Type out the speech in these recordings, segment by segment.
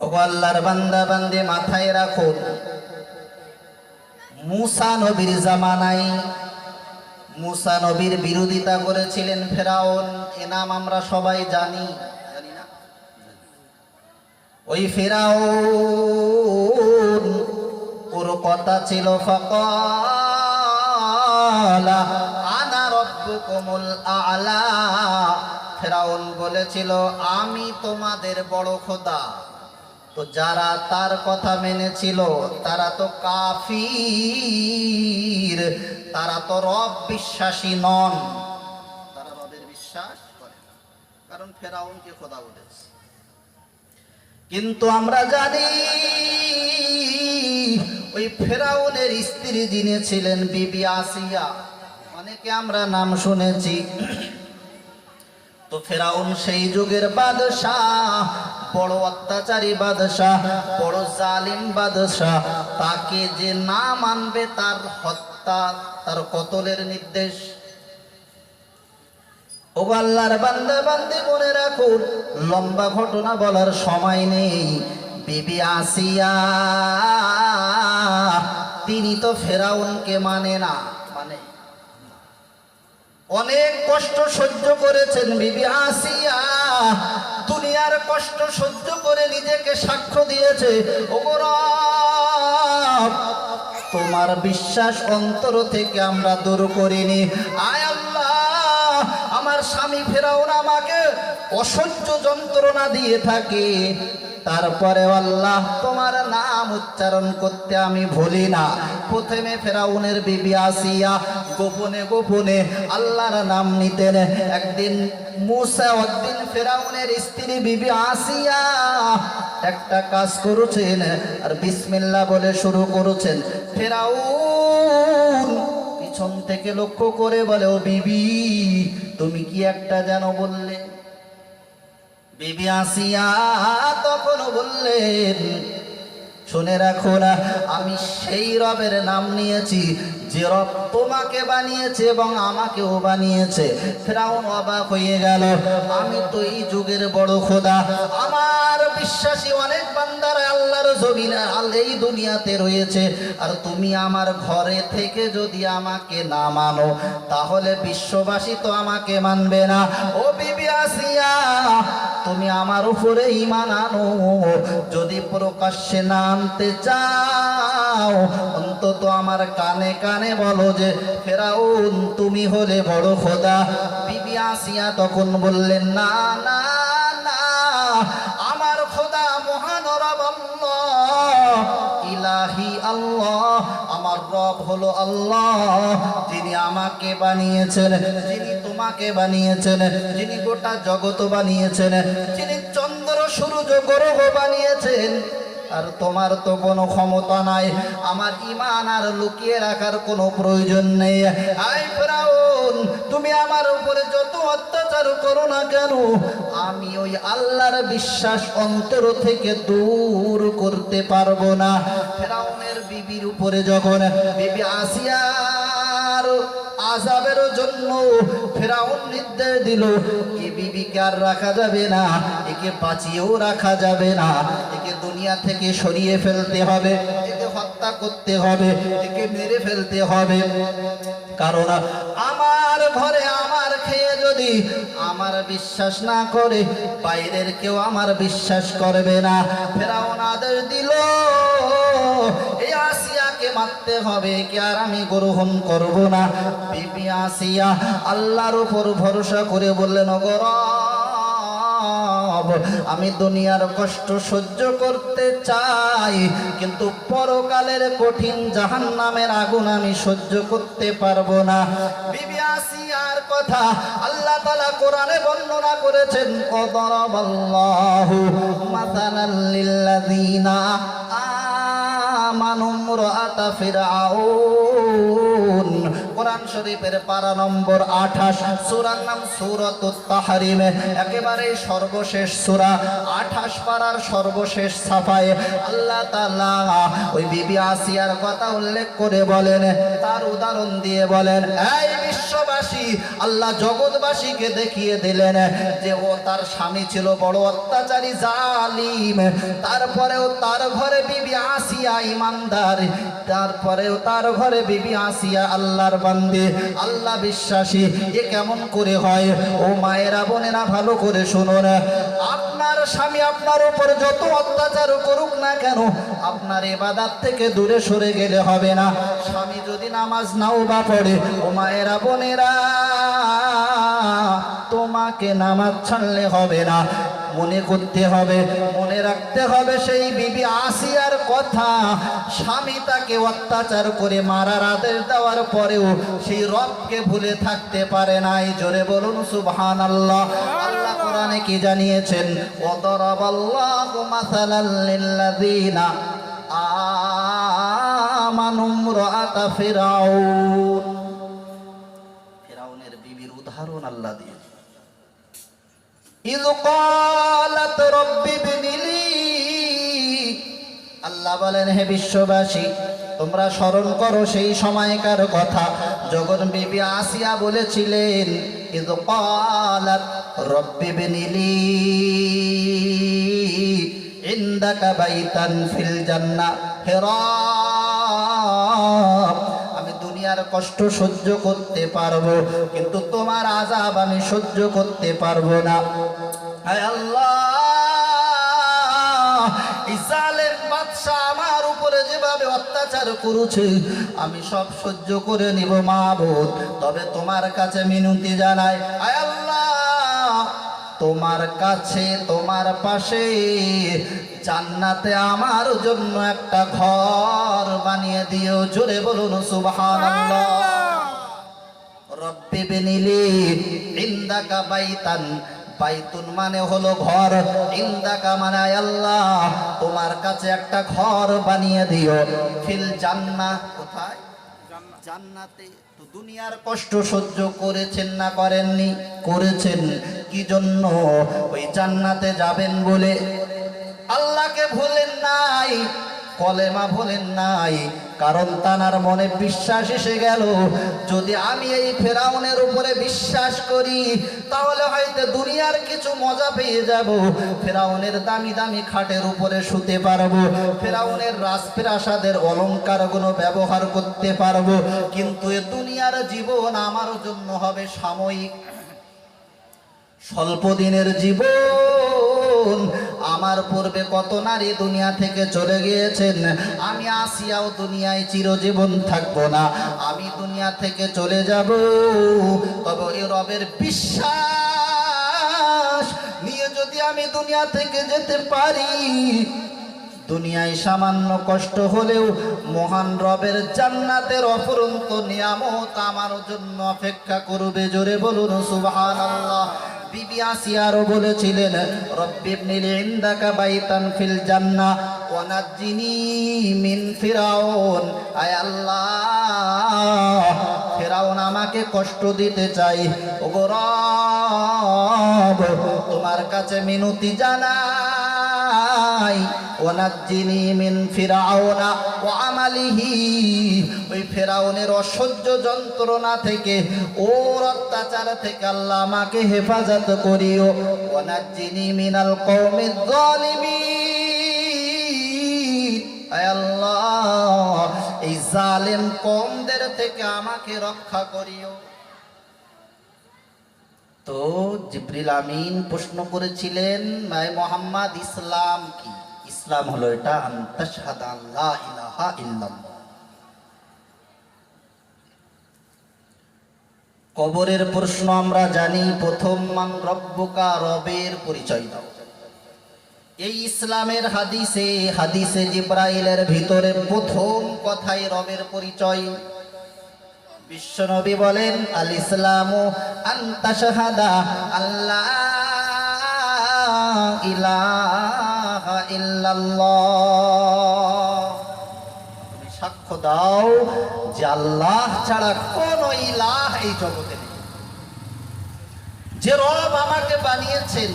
ওগো আল্লাহর বান্দা বান্দে মাথায় রাখুন, মুসা নবীর জামানায় মুসা নবীর বিরোধিতা করেছিলেন ফেরাউন। এ নাম আমরা সবাই জানি না? ওই ফেরাউন ওর কথা ছিল ফাকালা আনা রাব্বুকুমুল আ'লা। ফেরাউন বলেছিল আমি তোমাদের বড় খোদা। তো যারা তার কথা মেনেছিল তারা তো কাফির, তারা তো রব বিশ্বাসী নন, তারা রবের বিশ্বাস করে না, কারণ ফেরাউনকে খোদা বলেছে। কিন্তু আমরা জানি ওই ফেরাউনের স্ত্রী যিনি ছিলেন বিবি আসিয়া, অনেকে আমরা নাম শুনেছি। তো ফেরাউন সেই যুগের বাদশাহ, বড় অত্যাচারী বাদশাহ, বড় জালিম বাদশাহ। তাকে যে না মানবে তার হত্যা, তার কতলের নির্দেশ। ও আল্লাহর বান্দা বান্দি মনে রাখুন, লম্বা ঘটনা বলার সময় নেই। বিবি আসিয়া তিনি তো ফেরাউনকে মানে না, মানে অনেক কষ্ট সহ্য করেছেন বিবি আসিয়া। দুনিয়ার কষ্ট সহ্য করে নিজেকে সাক্ষ্য দিয়েছে, ওগো রব তোমার বিশ্বাস অন্তর থেকে আমরা দূর করিনি। আয় আল্লাহ, আমার স্বামী ফেরাউন আমাকে অসহ্য যন্ত্রণা দিয়ে থাকে, তারপরে আল্লাহ তোমার নাম উচ্চারণ করতে আমি ভুলি না। প্রথমে ফেরাউনের বিবি আসিয়া গোপনে গোপনে আল্লাহর নাম নিতেন। একদিন মুসা, একদিন ফেরাউনের স্ত্রী বিবি আসিয়া একটা কাজ করেছেন আর বিসমিল্লাহ বলে শুরু করেছেন। ফেরাউন পিছন থেকে লক্ষ্য করে বলে, ও বিবি তুমি কি একটা যেন বললে? বিবি আসিয়া তখনও বললেন, শুনে রাখো না, আমি সেই রবের নাম নিয়েছি যে রব তোমাকে বানিয়েছে এবং আমাকেও বানিয়েছে। ফেরাউন অবাক হয়ে গেল, আমি তো এই যুগের বড় খোদা, আমার বিশ্বাসী অনেক বান্দারা আল্লাহর জমিনে এই দুনিয়াতে রয়েছে, আর তুমি আমার ঘরে থেকে যদি আমাকে না মানো তাহলে বিশ্ববাসী তো আমাকে মানবে না। ও বিবি আসিয়া তুমি আমার উপরে ঈমান আনো, যদি প্রকাশ্যে না আনতে চাও অন্তত আমার কানে কানে বলো যে ফেরাউন তুমি হলে বড় খোদা। বিবি আসিয়া তখন বললেন, না না না, আমার খোদা মহান রব আল্লাহ, ইলাহি আল্লাহ, আমার রব হলো আল্লাহ, যিনি আমাকে বানিয়েছেন, যিনি তোমাকে বানিয়েছেন, যিনি গোটা জগৎ বানিয়েছেন, যিনি চন্দ্র সূর্য গ্রহ বানিয়েছেন। আর তোমার তো কোনো ক্ষমতা নাই, আমার ঈমান আর লুকিয়ে রাখার কোনো প্রয়োজন নেই। আই ফেরাউন তুমি আমার উপরে যত অত্যাচার করো না কেন, আমি ওই আল্লাহর বিশ্বাস অন্তর থেকে দূর করতে পারবো না। ফেরাউনের বিবির উপরে যখন বিবি আসিয়ার আযাবের জন্য ফেরাউন নির্দেশ দিল, এই বিবিকে আর রাখা যাবে না, একে বাঁচিয়েও রাখা যাবে না, একে দুনিয়া থেকে সরিয়ে ফেলতে হবে, একে হত্যা করতে হবে, একে মেরে ফেলতে হবে। কারণ আমার ঘরে আমার খেয়ে যদি আমার বিশ্বাস না করে বাইরের কেউ আমার বিশ্বাস করবে না। ফেরাউন আদেশ দিল, এই আসিয়াকে মারতে হবে, কে আর আমি গ্রহণ করব না। বিবি আসিয়া আল্লাহর উপর ভরসা করে বললেন, ওগো রব আমি দুনিয়ার কষ্ট সহ্য করতে চাই, কিন্তু পরকালের কঠিন জাহান্নামের আগুন আমি সহ্য করতে পারবো না। বিবি আসিয়ার কথা আল্লাহ তাআলা কোরআনে বর্ণনা করেছেন, ওয়াদারাবাল্লাহু মাসালাল লিল্লাযিনা আমানু ইমরাআতা ফিরআউন। কোরআন শরীফের পারা নম্বর 28, সূরার নাম সূরাতুত তাহরিম, একেবারে সর্বশেষ সূরা, 28 পারার সর্বশেষ সাফায়ে আল্লাহ তাআলা ওই বিবি আসিয়ার কথা উল্লেখ করে বলেন, তার উদাহরণ দিয়ে বলেন, এই বিশ্ব দুনিয়াবাসী আল্লাহ জগৎবাসীকে দেখিয়ে দিলেন যে ও তার স্বামী ছিল বড় অত্যাচারী জালিম, তারপরেও তার ঘরে বিবি আসিয়া ইমানদার, তারপরেও তার ঘরে বিবি আসিয়া আল্লাহর বান্দী, আল্লাহ বিশ্বাসী। এ কেমন করে হয়? ও মায়েরা বোনেরা ভালো করে শুনুন, আপনার স্বামী আপনার উপর যত অত্যাচার করুক না কেন আপনার ইবাদত থেকে দূরে সরে গেলে হবে না। স্বামী যদি নামাজ নাও বা পড়ে, ও মায়েরা বোনেরা তোমাকে নামাজ ছাড়লে হবে না। মনে করতে হবে, মনে রাখতে হবে সেই বিবি আসিয়ার কথা। স্বামী তাকে অত্যাচার করে মারার আদেশ দেওয়ার পরেও সেই রবকে ভুলে থাকতে পারে নাই। জোরে বলুন সুবহানাল্লাহ। আল্লাহ কোরআনে কি জানিয়েছেন? ওয়াদারাবাল্লাহু মাসালাল লিল্লাযিনা আমানু ইমরাআতা ফিরআউন। ফিরআউনের বিবির উদাহরণ আল্লাহ দিয়েছেন। ইয ক্বালাত রাব্বি ইবনিলি, আল্লাহ বলেন হে বিশ্ববাসী তোমরা স্মরণ করো সেই সময়কার কথা যখন বিবি আসিয়া বলেছিলেন ইয ক্বালাত রাব্বি ইবনিলি ইনদাকা বাইতান ফিল জান্নাহ। হে রব, আমি দুনিয়ার কষ্ট সহ্য করতে পারবো কিন্তু তোমার আযাব আমি সহ্য করতে পারবো না। হে আল্লাহ, এই জালেম বাদশা আমার উপরে যেভাবে অত্যাচার করেছে আমি সব সহ্য করে নিব মাবুদ, তবে তোমার কাছে মিনতি জানাই। হে আল্লাহ, তোমার কাছে তোমার পাশে জান্নাতে আমার জন্য একটা ঘর বানিয়ে দিও। জোরে বলুন সুবহানাল্লাহ। রব্বি বিনিলি ইনদাকা বাইতান, বাইতুন মানে হলো ঘর, ইনদাকা মানে আল্লাহ তোমার কাছে একটা ঘর বানিয়ে দিও। ফিল জান্নাহ, কোথায়? জান্নাতে। তো দুনিয়ার কষ্ট সহ্য করেছেন না করেননি? করেছেন। কি জন্য? ওই জান্নাতে যাবেন বলে। আল্লাহকে ভুলেন নাই, কলেমা ভুলেন নাই, কারণ তানার মনে বিশ্বাস এসে গেল যদি আমি এই ফেরাউনের উপরে বিশ্বাস করি তাহলে হয়তো দুনিয়ার কিছু মজা পেয়ে যাব। ফেরাউনের দামি দামি খাটের উপরে শুতে পারবো, ফেরাউনের রাজপ্রাসাদের অলংকারগুলো ব্যবহার করতে পারবো, কিন্তু এ দুনিয়ার জীবন আমার জন্য হবে সাময়িক, স্বল্প দিনের জীবন। আমার পূর্বে কত নারী দুনিয়া থেকে চলে গিয়েছেন, আমি আসিয়াও দুনিয়ায় চিরজীবন থাকবো না, আমি দুনিয়া থেকে চলে যাব। তবে এই রবের বিশ্বাস নিয়ে যদি আমি দুনিয়া থেকে যেতে পারি, দুনিয়ায় সামান্য কষ্ট হলেও মহান রবের জান্নাতের অফুরন্ত নিয়ামত আমার জন্য অপেক্ষা করবে। জোরে বলুন সুবহানাল্লাহ। বিবি আসিয়া আরো বলেছিলেন রব্বি ইবনিলি ইনদাকা বাইতান ফিল জান্নাহ ওয়া নাজ্জিনি মিন ফিরাউন। আয় আল্লাহ, ফিরাউন আমাকে কষ্ট দিতে চাই, ওগো রব তোমার কাছে মিনতি জানাই, ওয়া নাজ্জিনি মিন ফিরাউনা ওয়া আমালিহি, ওই ফিরাউনের অসহ্য যন্ত্রণা থেকে, ওর অত্যাচার থেকে আল্লাহ আমাকে হেফাজত করিও। ওয়া নাজ্জিনি মিনাল কওমিজ যালিমিন, আয় আল্লাহ এই জালেম কওমদের থেকে আমাকে রক্ষা করিও। তো জিবরিল আমিন প্রশ্ন করেছিলেন, ভাই মোহাম্মদ ইসলাম কি? ইসলাম হলো এটা আনতাশহাদা আল্লা ইলাহা ইল্লাল্লাহ। কবরের প্রশ্ন আমরা জানি, প্রথম মান রব্বুকা, রবের পরিচয় দাও। এই ইসলামের হাদিসে হাদিসে জিবরাইলের ভিতরে প্রথম কথাই রবের পরিচয়। বিশ্বনবী বলেন আল ইসলামু আনতাশহাদা আল্লা ইলাহা ইল্লাল্লাহ, তুমি সাক্ষ্য দাও যে আল্লাহ ছাড়া কোন ইলাহ এই জগতে নেই। যে রব আমাকে বানিয়েছেন,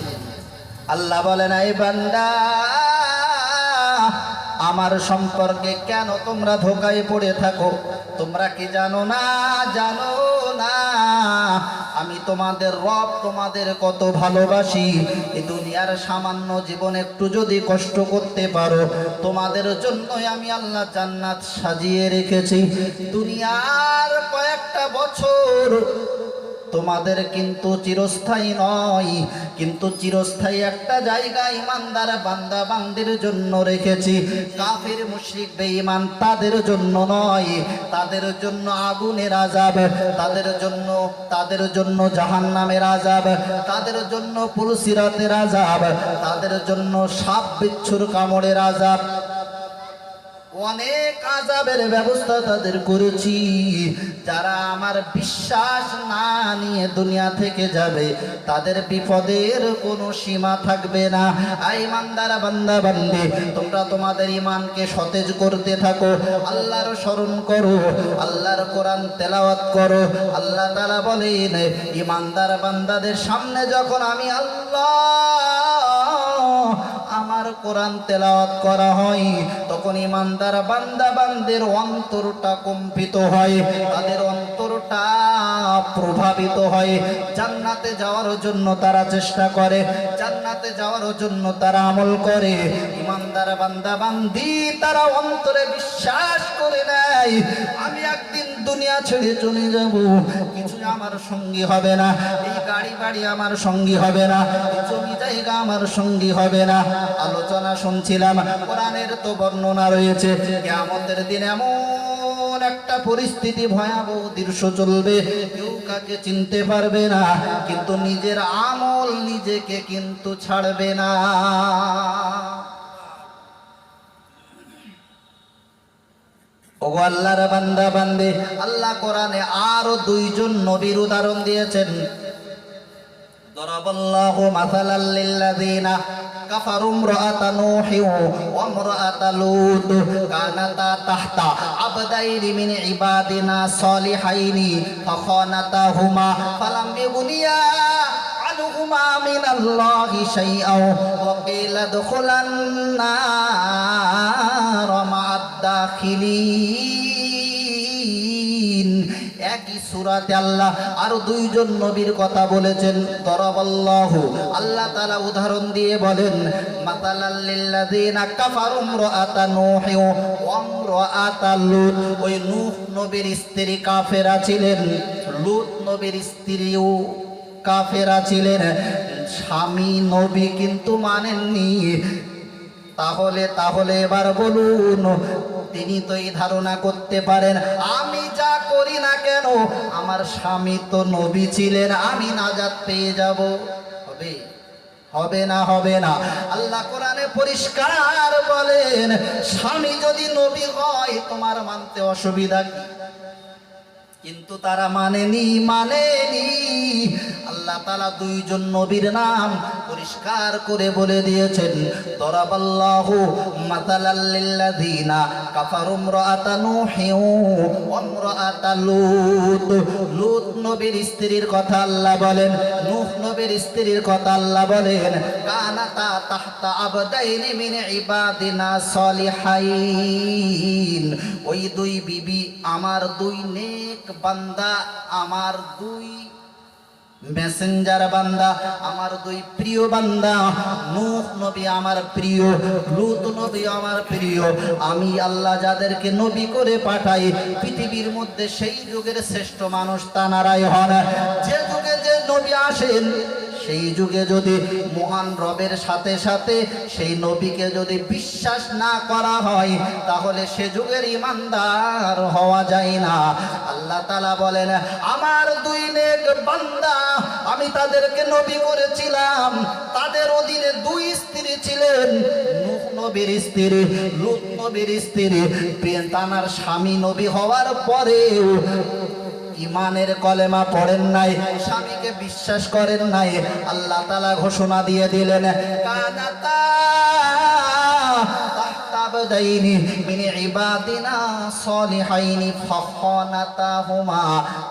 আল্লাহ বলেন এই বান্দা আমার সম্পর্কে কেন তোমরা ধোঁকায় পড়ে থাকো? তোমরা কি জানো না? জানো না আমি তোমাদের রব, তোমাদের কত ভালোবাসি। এই দুনিয়ার সামান্য জীবন একটু যদি কষ্ট করতে পারো, তোমাদের জন্যই আমি আল্লাহ জান্নাত সাজিয়ে রেখেছি। দুনিয়ার কয়েকটা বছর তোমাদের কিন্তু চিরস্থায়ী নয়, কিন্তু চিরস্থায়ী একটা জায়গা ইমানদার বান্দা বান্দির জন্য রেখেছি। কাফির মুশরিক বেঈমান তাদের জন্য নয়, তাদের জন্য আগুনের আযাব, তাদের জন্য জাহান্নামের আযাব, তাদের জন্য পুলসিরাতের আযাব, তাদের জন্য সাপ বিচ্ছুর কামড়ের আযাব, অনেক আযাবের ব্যবস্থা তাদের করেছি। যারা আমার বিশ্বাস না নিয়ে দুনিয়া থেকে যাবে, তাদের বিপদের কোনো সীমা থাকবে না। ইমানদার বান্দা বান্দি, তোমরা তোমাদের ইমানকে সতেজ করতে থাকো, আল্লাহর স্মরণ করো, আল্লাহর কোরআন তেলাওয়াত করো। আল্লাহ তাআলা বলেন, ইমানদার বান্দাদের সামনে যখন আমি আল্লাহ আমার কোরআন তেলাওয়াত করা হয়, তখন ইমানদার বান্দা বান্দির অন্তরটা কম্পিত হয়, তাদের অন্তরটা প্রভাবিত হয়। জান্নাতে যাওয়ার জন্য তারা চেষ্টা করে, জান্নাতে যাওয়ার জন্য তারা আমল করে। ইমানদার বান্দা বান্দি তারা অন্তরে বিশ্বাস করে নেয়, আমি একদিন দুনিয়া ছেড়ে চলে যাব, কিছু আমার সঙ্গী হবে না, এই গাড়ি বাড়ি আমার সঙ্গী হবে না, এই জমি জায়গা আমার সঙ্গী হবে না। আলোচনা শুনছিলাম, কোরআনের তো বর্ণনা রয়েছে, কিয়ামতের দিন এমন একটা পরিস্থিতি, ভয়াবহ দৃশ্য চলবে, কেউ কাকে চিনতে পারবে না, কিন্তু নিজের আমল নিজেকে কিন্তু ছাড়বে না। ওগো আল্লাহর বান্দা বান্দে, আল্লাহ কোরআনে আরো দুইজন নবীর উদাহরণ দিয়েছেন। দরাবাল্লাহু মাসালাল লিল্লাযিনা কাফারু ইমরাআতা নূহি ওয়া ইমরাআতা লূত কানাতা তাহতা আবদাইনি মিন ইবাদিনা সালিহাইনি ফাখানাতাহুমা ফালাম ইগনিয়া আনহুমা মিনাল্লাহি শাইআন ওয়া কিলা দুখুলান নার মা'আদ দাখিলিন। একই সূরাতে আল্লাহ আরো দুইজন নবীর কথা বলেছেন। দরাবাল্লাহু, আল্লাহ তাআলা উদাহরণ দিয়ে বলেন, মাতালাল লিল্লাযিনা কাফারু ইমরাআতা নূহি ওয়া ইমরাআতা লূত। ওই নূহ নবীর স্ত্রী কাফেরা ছিলেন, লূত নবীর স্ত্রীও কাফেরা ছিলেন। স্বামী নবী কিন্তু মানেননি। তাহলে এবার বলুন, তিনি তো এই ধারণা করতে পারেন, আমি যা করি না কেন, আমার স্বামী তো নবী ছিলেন, আমি নাজাত পেয়ে যাব। হবে না, হবে না। আল্লাহ কোরআনে পরিষ্কার বলেন, স্বামী যদি নবী হয় তোমার মানতে অসুবিধা কি? কিন্তু তারা মানেনি। আল্লাহ তাআলা দুইজন নবীর নাম পরিষ্কার করে বলে দিয়েছেন। দরাবাল্লাহু মাতালাল লিল্লাযিনা কাফারু ইমরাআতা নূহি ওয়া ইমরাআতা লূত। লূত নবীর স্ত্রীর কথা আল্লাহ বলেন, নূহ নবীর স্ত্রীর কথা আল্লাহ বলেন, কানাতা তাহতা আবদাইনি মিন ইবাদিনা সালিহাইন। ওই দুই বিবি আমার দুই নেক বান্দা, আমার দুই মেসেঞ্জার বান্দা, আমার দুই প্রিয় বান্দা। নূহ নবী আমার প্রিয়, লূত নবী আমার প্রিয়। আমি আল্লাহ যাদেরকে নবী করে পাঠাই, পৃথিবীর মধ্যে সেই যুগের শ্রেষ্ঠ মানুষ তানারাই হন। যে যুগে যে নবী আসেন, সেই যুগে যদি মহান রবের সাথে সাথে সেই নবীকে যদি বিশ্বাস না করা হয়, তাহলে সে যুগের ইমানদার হওয়া যায় না। আল্লাহ তাআলা বলেন, আমার দুই নেক বান্দা, আমি তাদেরকে নবী করেছিলাম, তাদের অধীনে দুই স্ত্রী ছিলেন, নূহ নবীর স্ত্রী, লূত নবীর স্ত্রী। তানার স্বামী নবী হওয়ার পরেও ইমানের কলেমা পড়েন নাই, স্বামীকে বিশ্বাস করেন নাই। আল্লাহ তাআলা ঘোষণা দিয়ে দিলেন, কানাতা তাহতা আবদাইনি মিন ইবাদিনা সালিহাইনি ফাখানাতাহুমা।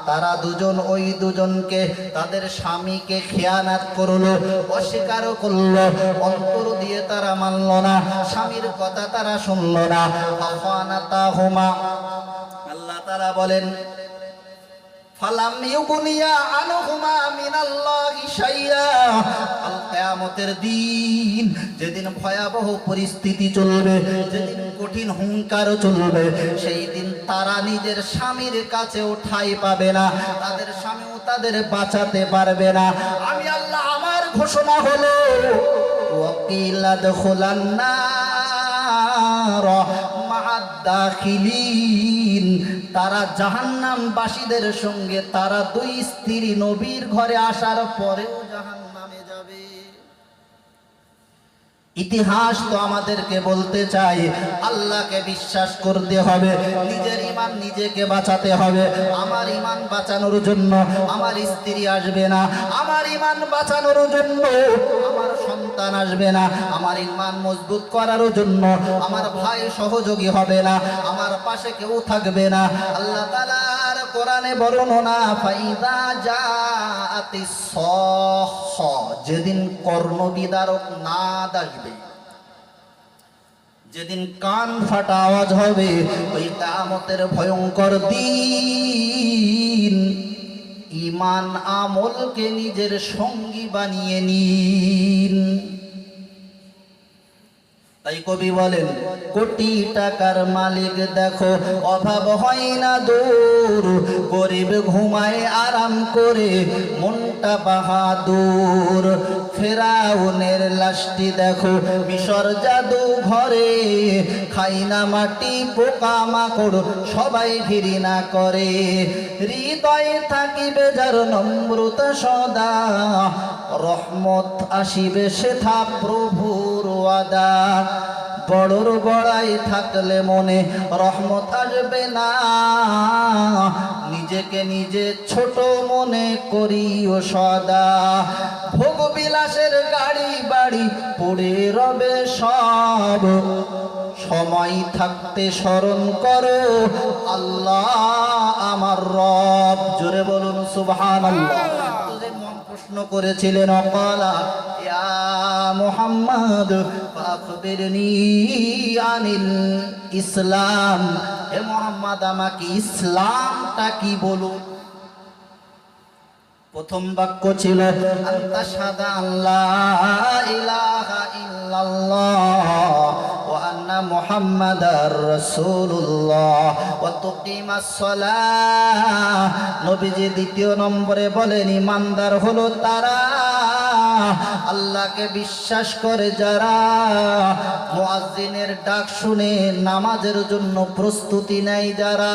তারা দুজন, ওই দুজনকে, তাদের স্বামীকে খেয়ানত করলো, অস্বীকার করলো, অন্তর দিয়ে তারা মানল না, স্বামীর কথা তারা শুনল না। ফাখানাতাহুমা, আল্লাহ তাআলা বলেন, ফালাম ইউগনিয়া আনহুমা মিনাল্লাহি শাইয়া। আল কিয়ামতের দিন, যেদিন ভয়াবহ পরিস্থিতি চলবে, যেদিন কঠিন হুঙ্কার চলবে, সেই দিন তারা নিজের স্বামীর কাছেও ঠাঁই পাবে না, তাদের স্বামীও তাদের বাঁচাতে পারবে না। আমি আল্লাহ, আমার ঘোষণা হলো ওয়াকিলা দখুলান নার মা'আদ দাখিলিন। তারা জাহান্নামবাসীদের সঙ্গে, তারা দুই স্ত্রী নবীর ঘরে আসার পরেও জাহান্নামে যাবে। ইতিহাস তো আমাদেরকে বলতে চাই, আল্লাহকে বিশ্বাস করতে হবে, নিজের ঈমান নিজেকে বাঁচাতে হবে। আমার ঈমান বাঁচানোর জন্য আমার স্ত্রী আসবে না, আমার ঈমান বাঁচানোর জন্য আমার সন্তান আসবে না, আমার ঈমান মজবুত করার জন্য আমার ভাই সহযোগী হবে না, আমার পাশে কেউ থাকবে না। আল্লাহ তাআলার কোরআনে বর্ণনা, ফাইদা জাআতিস সাহ, যেদিন কর্ণবিদারক নাদ আসবে, যেদিন কান ফাটা আওয়াজ হবে, ওই কিয়ামতের ভয়ঙ্কর দিন ঈমান আমলকে নিজের সঙ্গী বানিয়ে নিন। তাই কবি বলেন, কোটি টাকার মালিক দেখো অভাব হয় না দূর, গরিব ঘুমায় আরাম করে মনটা বাহাদুর। ফেরাউনের লাশটি দেখো মিশর জাদু ঘরে, খাই না মাটি পোকা মাকড় সবাই ঘৃণা করে। হৃদয়ে থাকিবে যার নম্রতা সদা, রহমত আসিবে সেথা প্রভুর ওয়াদা। বড়র বড়াই থাকলে মনে রহমত আসবে না, নিজেকে নিজে ছোট মনে করিও সদা। ভোগ বিলাসের গাড়ি বাড়ি পড়ে রবে সব, সময় থাকতে স্মরণ করো আল্লাহ আমার রব। জোরে বলুন সুবহানাল্লাহ। প্রশ্ন করেছিলেন, অকালা ইয়া মুহাম্মদ ফাখবিরনি আনিল ইসলাম, হে মুহাম্মদ আমাকে ইসলামটা কি বলুন। প্রথম বাক্য ছিল আনতা শাহাদা আল্লাহ ইলাহা ইল্লাল্লাহ ওয়া আন্না মুহাম্মাদার রাসূলুল্লাহ ওয়া তুকিমাস সালাহ। নবীজি দ্বিতীয় নম্বরে বলেন, ঈমানদার হলো তারা, আল্লাহকে বিশ্বাস করে যারা, মুয়াজ্জিনের ডাক শুনে নামাজের জন্য প্রস্তুতি নেয় যারা।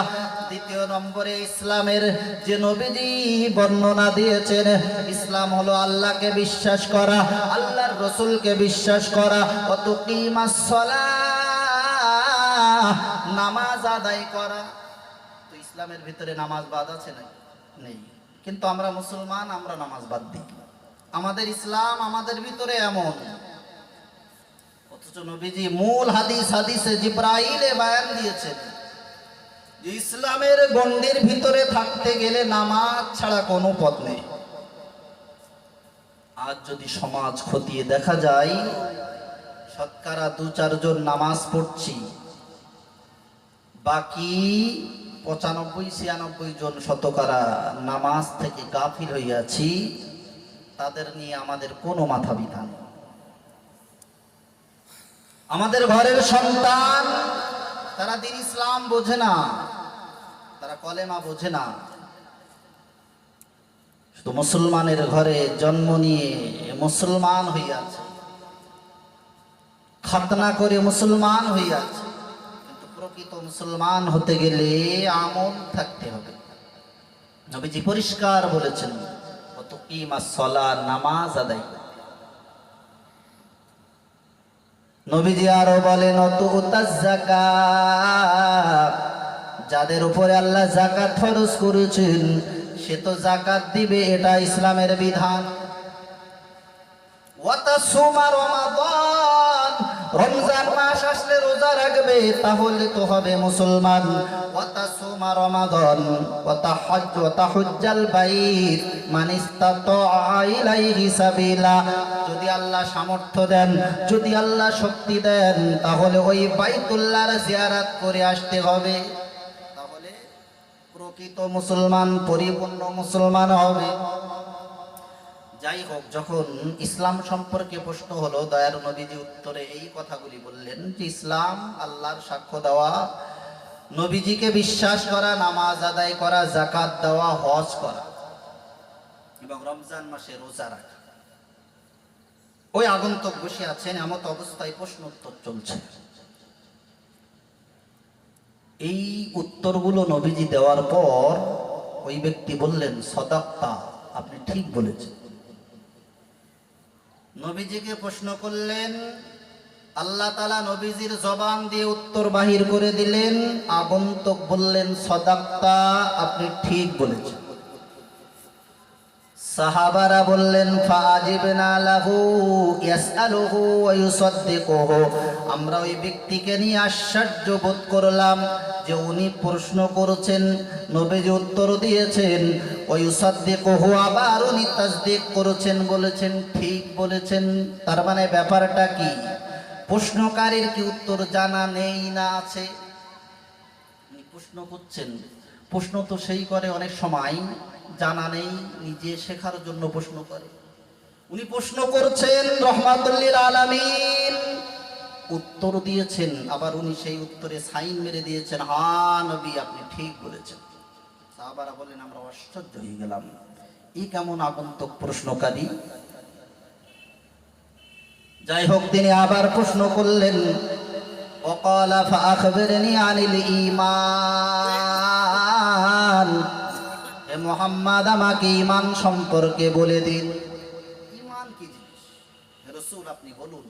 দ্বিতীয় নম্বরে ইসলামের যে নবীজি বর্ণনা দিয়েছেন, ইসলাম হলো আল্লাহকে বিশ্বাস করা, আল্লাহর রসুলকে বিশ্বাস করা, ওয়া তুকিমাস সালাহ, নামাজ আদায় করা। তো ইসলামের ভিতরে নামাজ বাদ আছে না? নেই। কিন্তু আমরা মুসলমান, আমরা নামাজ বাদ দিই। আমাদের ইসলাম আমাদের ভিতরে এমন, অথচ নবীজি মূল হাদিসে জিবরাইলে বয়ান দিয়েছেন যে ইসলামের গণ্ডির ভিতরে থাকতে গেলে নামাজ ছাড়া কোনো পথ নেই। আজ যদি সমাজ খতিয়ে দেখা যায়, শতকরা 2-4 জন নামাজ পড়ছি, বাকি 95-96 জন শতকরা নামাজ থেকে গাফিল হইয়াছি, তাদের নিয়ে আমাদের কোনো মাথা ব্যথা নেই। আমাদের ঘরের সন্তান, তারা দ্বীন ইসলাম বোঝে না, তারা কলেমা বোঝে না। শুধু মুসলমানের ঘরে জন্ম নিয়ে মুসলমান হইয়াছে, খাতনা করে মুসলমান হইয়াছে, কিন্তু প্রকৃত মুসলমান হতে গেলে আমল থাকতে হবে। নবীজি পরিষ্কার বলেছেন, তুকিমাস সালাহ, নামাজ আদায়। নবীজি আরো বলেন, তুতাজ যাকাত, যাদের উপরে আল্লাহ যাকাত ফরজ করেছেন সে তো যাকাত দিবে, এটা ইসলামের বিধান। ওয়া তাসুমা রমাদান, রমজান মাস আসলে রোজা রাখবে, তাহলে তো হবে মুসলমান। ওয়া তাসুমা রমাদান ওয়া তাহুজ্জাল বাইত মান ইসতাতা ইলাইহি সাবিলা, যদি আল্লাহ সামর্থ্য দেন, যদি আল্লাহ শক্তি দেন, তাহলে ওই বাইতুল্লাহর জিয়ারত করে আসতে হবে। তাহলে প্রকৃত মুসলমান, পরিপূর্ণ মুসলমান হবে। যাই হোক, যখন ইসলাম সম্পর্কে প্রশ্ন হলো, দয়ার নবীজি উত্তরে এই কথাগুলি বললেন যে ইসলাম আল্লাহর সাক্ষ্য দেওয়া, নবীজিকে বিশ্বাস করা, নামাজ আদায় করা, যাকাত দেওয়া, হজ করা এবং রমজান মাসে রোজা রাখা। ওই আগন্তুক বসে আছেন, এমত অবস্থায় প্রশ্ন উত্তর চলছে। এই উত্তরগুলো নবীজি দেওয়ার পর ওই ব্যক্তি বললেন, সদাক্তা, আপনি ঠিক বলেছেন। নবীজিকে প্রশ্ন করলেন, আল্লাহ তাআলা নবীজির জবান দিয়ে উত্তর বাহির করে দিলেন। আগন্তুক বললেন, সদাক্তা, আপনি ঠিক বলেছেন। সাহাবারা বললেন, ফাআজিবনা লাহু ইয়াসআলুহু ওয়া ইউসাদ্দিকুহু, আমরা ওই ব্যক্তিকে নিয়ে আশ্চর্য বোধ করলাম যে উনি প্রশ্ন করেছেন, নবীজি উত্তর দিয়েছেন, ওয়া ইউসাদ্দিকুহু, আবার উনি তাসদীক করেছেন, বলেছেন ঠিক বলেছেন। তার মানে ব্যাপারটা কি? প্রশ্নকারীর কি উত্তর জানা নেই না আছে? উনি প্রশ্ন করছেন, প্রশ্ন তো সেই করে অনেক সময় জানা নেই, নিজে শেখার জন্য প্রশ্ন করে। উনি প্রশ্ন করছেন, রহমাতুল লিল আলামিন উত্তর দিয়েছেন, আবার উনি সেই উত্তরে সাইন মেরে দিয়েছেন, হ্যাঁ নবী আপনি ঠিক বলেছেন। সাহাবারা বলেন, আমরা আশ্চর্য হয়ে গেলাম, এই কেমন আগন্তুক প্রশ্নকারী। যাই হোক, তিনি আবার প্রশ্ন করলেন, ওয়াকালা ফাআখবিরনি আনিল ঈমান, হে মুহাম্মদ আমাকে ঈমান সম্পর্কে বলে দিন। ঈমান কি জিনিস হে রাসূল, আপনি বলুন।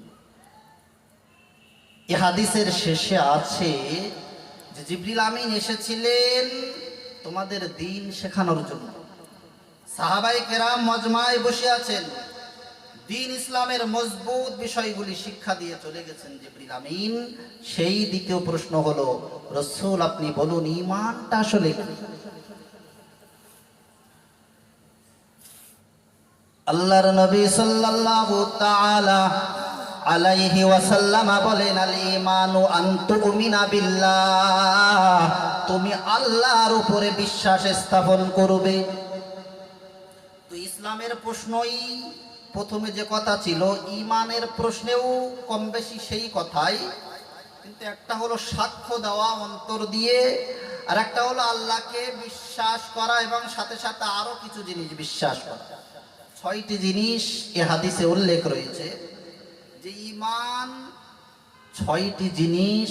এই হাদিসের শেষে আছে যে জিবরিল আমিন এসেছিলেন তোমাদের দ্বীন শেখানোর জন্য। সাহাবায়ে কেরাম মজমায় বসে আছেন, দ্বীন ইসলামের মজবুত বিষয়গুলি শিক্ষা দিয়ে চলে গেছেন জিবরিল আমিন। সেই দ্বিতীয় প্রশ্ন হলো, রাসূল আপনি বলুন ঈমানটা আসলে কি? আল্লাহর নবী সাল্লাল্লাহু তাআলা আলাইহি ওয়াসাল্লাম বলেন, আল ঈমানু আন তুমিনা বিল্লাহ, তুমি আল্লাহর উপরে বিশ্বাস স্থাপন করবে। তো ইসলামের প্রশ্নই প্রথমে যে কথা ছিল, ঈমানের প্রশ্নেও কম বেশি সেই কথাই, কিন্তু একটা হলো সাক্ষ্য দেওয়া অন্তর দিয়ে, আর একটা হলো আল্লাহকে বিশ্বাস করা এবং সাথে সাথে আরো কিছু জিনিস বিশ্বাস করা। 6টি জিনিস এ হাদিসে উল্লেখ রয়েছে যে ঈমান 6টি জিনিস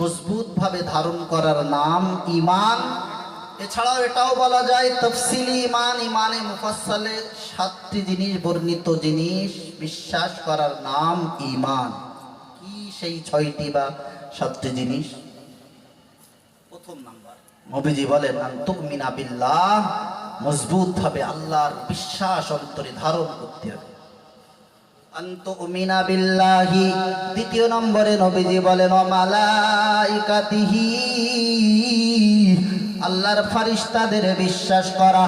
মজবুত ভাবে ধারণ করার নাম ঈমান। এছাড়াও এটাও বলা যায় তাফসিলি ঈমান, ঈমানে মুফাসসালে 7টি জিনিস, বর্ণিত জিনিস বিশ্বাস করার নাম ঈমান। কি সেই 6টি বা 7টি জিনিস? প্রথম নাম্বার, নবীজি বলেন, আন তুমিনা বিল্লাহ, মজবুত ভাবে আল্লাহর বিশ্বাস অন্তরে ধারণ করতে হবে। আন তুমিনা বিল্লাহি। দ্বিতীয় নম্বরে নবীজি বলেন, ওয়া মালাইকাতিহি, আল্লাহর ফেরেশতাদের বিশ্বাস করা,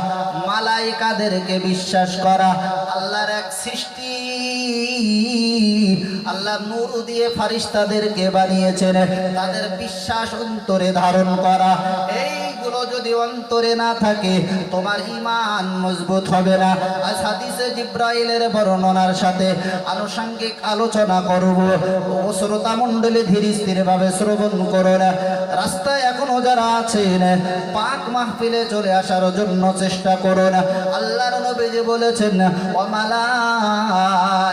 মালাইকাদেরকে বিশ্বাস করা। আল্লাহর এক সৃষ্টি, আল্লাহ নূর দিয়ে ফেরেশতাদেরকে বানিয়েছেন, তাদের বিশ্বাস অন্তরে ধারণ করা। এইগুলো যদি অন্তরে না থাকে তোমার ঈমান মজবুত হবে না। আজ হাদিসে জিব্রাইলের বর্ণনার সাথে আনুষঙ্গিক আলোচনা করব। ও শ্রোতা মণ্ডলী ধীর স্থির ভাবে শ্রবণ করুন। রাস্তায় এখনো যারা আছেন পাক মাহফিলে চলে আসার জন্য চেষ্টা করুন। আল্লাহর নবী বলেছেন, ওয়া মালাইকাতিহি,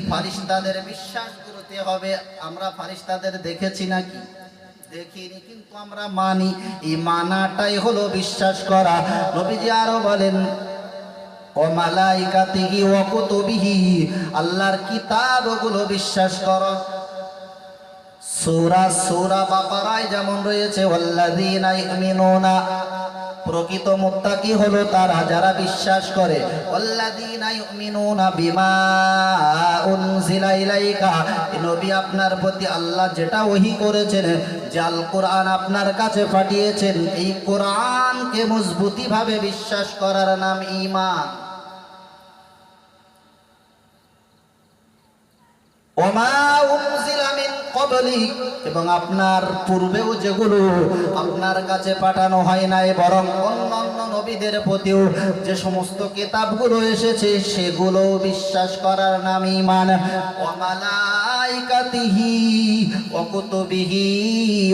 ফেরেশতাদের বিশ্বাস করতে হবে। আমরা ফেরেশতাদের দেখেছি নাকি? দেখিনি, কিন্তু আমরা মানি। এই মানাটাই হলো বিশ্বাস করা। নবীজি আরো বলেন, ওয়া মালাইকাতিহি ওয়া কুতুবিহি, আল্লাহর কিতাবগুলো বিশ্বাস করো। সূরা বাকারায় যেমন রয়েছে, ওয়াল্লাযীনা ইউমিনুনা, প্রকৃত মুত্তাকি হলো তারা যারা বিশ্বাস করে, ওয়াল্লাযীনা ইউমিনুনা বিমা উনজিলা ইলাইকা, নবী আপনার প্রতি আল্লাহ যেটা ওহী করেছেন, যে আল কোরআন আপনার কাছে পাঠিয়েছেন, এই কোরআনকে মজবুতি ভাবে বিশ্বাস করার নাম ঈমান। ওমা উনজিলা মিন ক্বাবলিক, এবং আপনার পূর্বেও যেগুলো আপনার কাছে পাঠানো হয় নাই, বরং অন্যান্য নবীদের প্রতিও যে সমস্ত কিতাবগুলো এসেছে সেগুলো বিশ্বাস করার নাম ঈমান। ওয়া মালাইকাতিহি ওয়া কুতুবিহি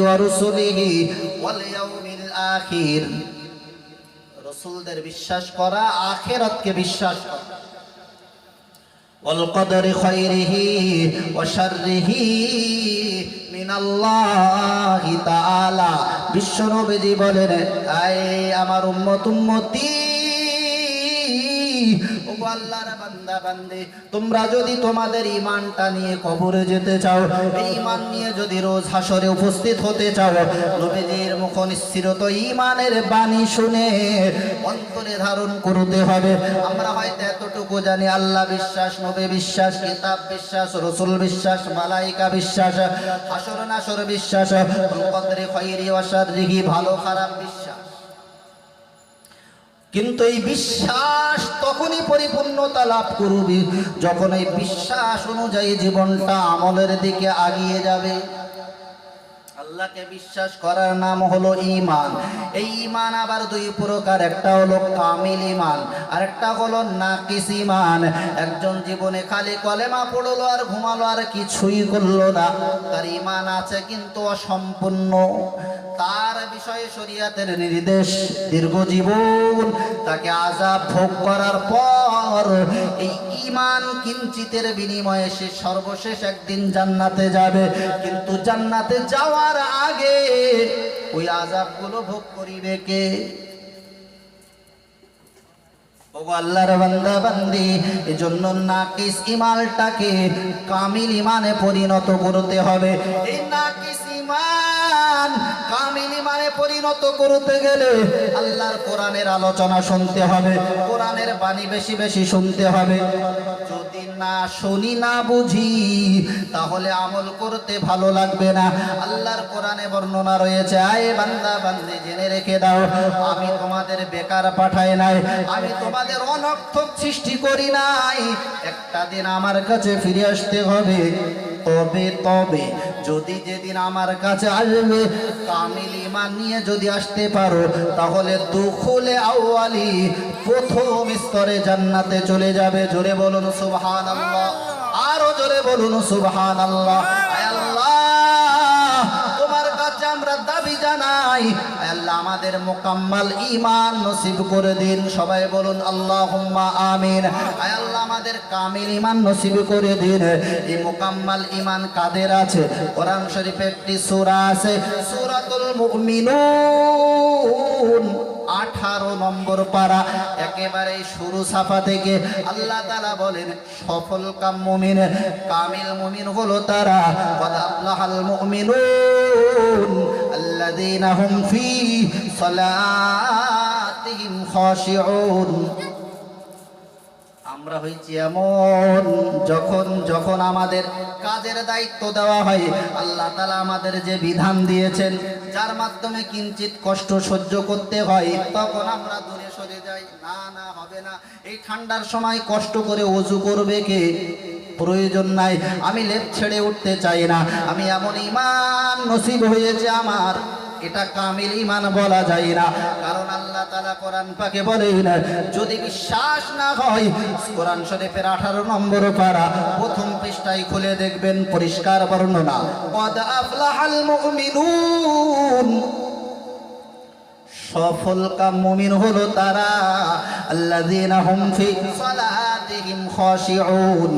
ওয়া রুসুলিহি ওয়াল ইয়াউমিল আখির, রাসূলদের বিশ্বাস করা, আখিরাতকে বিশ্বাস করা। ওয়াল কদরি খায়রিহি ওয়া শাররিহি মিনাল্লাহি তাআলা। বিশ্বনবীজি বলেন, আয় আমার উম্মতি, ও আল্লাহর বান্দা বান্দে, তোমরা যদি তোমাদের ঈমানটা নিয়ে কবরে যেতে চাও, এই ঈমান নিয়ে যদি রোজ হাসরে উপস্থিত হতে চাও, নবীজির মুখনিসৃত ঈমানের বাণী শুনে অন্তরে ধারণ করতে হবে। আমরা হয়তো এতটুকু জানি, আল্লাহ বিশ্বাস, নবী বিশ্বাস, কিতাব বিশ্বাস, রাসূল বিশ্বাস, মালাইকা বিশ্বাস, হাসর নাসর বিশ্বাস, কদরে খায়রি ওয়া শাররিহি, ভালো খারাপ বিশ্বাস। কিন্তু এই বিশ্বাস তখনই পরিপূর্ণতা লাভ করবে যখন এই বিশ্বাস অনুযায়ী জীবনটা আমলের দিকে আগিয়ে যাবে। আল্লাহকে বিশ্বাস করার নাম হলো ঈমান। এই ঈমান আবার দুই প্রকার, একটা হলো কামিল ঈমান আর একটা হলো নাকিস ঈমান। একজন জীবনে খালি কলেমা পড়লো আর ঘুমালো আর কিছুই করলো না, তার ঈমান আছে কিন্তু অসম্পূর্ণ। তার বিষয়ে শরীয়তের নির্দেশ দীর্ঘ জীবন, তাকে আযাব ভোগ করার পর এই ঈমান কিঞ্চিতের বিনিময়ে সে সর্বশেষ একদিন জান্নাতে যাবে। কিন্তু জান্নাতে যাওয়ার আগে ওই আযাবগুলো ভোগ করিবে কে? ওগো আল্লাহর বান্দা বান্দি, এজন্য নাকিস ঈমানটাকে কামিল ঈমানে পরিণত করতে হবে। এই নাকিস ঈমান কামিল ঈমানে পরিণত করতে গেলে আল্লাহর কোরআনের আলোচনা শুনতে হবে, কোরআনের বাণী বেশি বেশি শুনতে হবে। যদি না শুনি, না বুঝি, তাহলে আমল করতে ভালো লাগবে না। আল্লাহর কোরআনে বর্ণনা রয়েছে, আয় বান্দা বান্দি জেনে রেখে দাও, আমি তোমাদের বেকার পাঠাই নাই, আমি তোমাদের অনর্থক সৃষ্টি করি নাই। একটা দিন আমার কাছে ফিরে আসতে হবে। তবে যদি যেদিন আমার কাছে আসবে কামিল ঈমান নিয়ে যদি আসতে পারো, তাহলে দুখুলে আউয়ালি, প্রথম স্তরে জান্নাতে চলে যাবে। জোরে বলুন সুবহানাল্লাহ, আরো জোরে বলুন সুবহানাল্লাহ। আয় আল্লাহ, তোমার কাছে আমরা দাবি জানাই, আল্লাহ আমাদের মুকাম্মাল ঈমান নসিব করে দিন। সবাই বলুন আল্লাহুম্মা আমিন। আয় আল্লাহ আমাদের কামিল ঈমান নসিব করে দিন। এই মুকাম্মাল ঈমান কাদের আছে? কোরআন শরীফে একটি সূরা আছে, সূরাতুল মুমিনুন, 18 নম্বর পারা, একেবারে শুরু সাফা থেকে আল্লাহ তাআলা বলেন, সফল কাম মুমিন, কামিল মুমিন হলো তারা, কদ আফলাহাল মুমিনুন আল্লাযীনা হুম ফি সালাতিহিম খাশিউন। আমরা হইছি এমন, যখন আমাদের কাজের দায়িত্ব দেওয়া হয়, আল্লাহ তাআলা আমাদের যে বিধান দিয়েছেন, যার মাধ্যমে কিঞ্চিত কষ্ট সহ্য করতে হয়, তখন আমরা দূরে সরে যাই। না হবে না, এই ঠান্ডার সময় কষ্ট করে ওযু করবে কে? প্রয়োজন নাই। আমি লেপ ছেড়ে উঠতে চাই না, আমি এমন ঈমান নসিব হয়েছে আমার, এটা কামিল ঈমান বলা যায় না। কারণ আল্লাহ তাআলা কোরআন পাকে বলেন, যদি বিশ্বাস না হয়, কোরআন শরীফের 18 নম্বর পারা প্রথম পৃষ্ঠায় খুলে দেখবেন, পরিষ্কার বর্ণনা, কদ আফলাহাল মুমিনুন, সফল কাম মুমিন হলো তারা, আল্লাযীনা হুম ফি সালাতিহিম খাশিউন,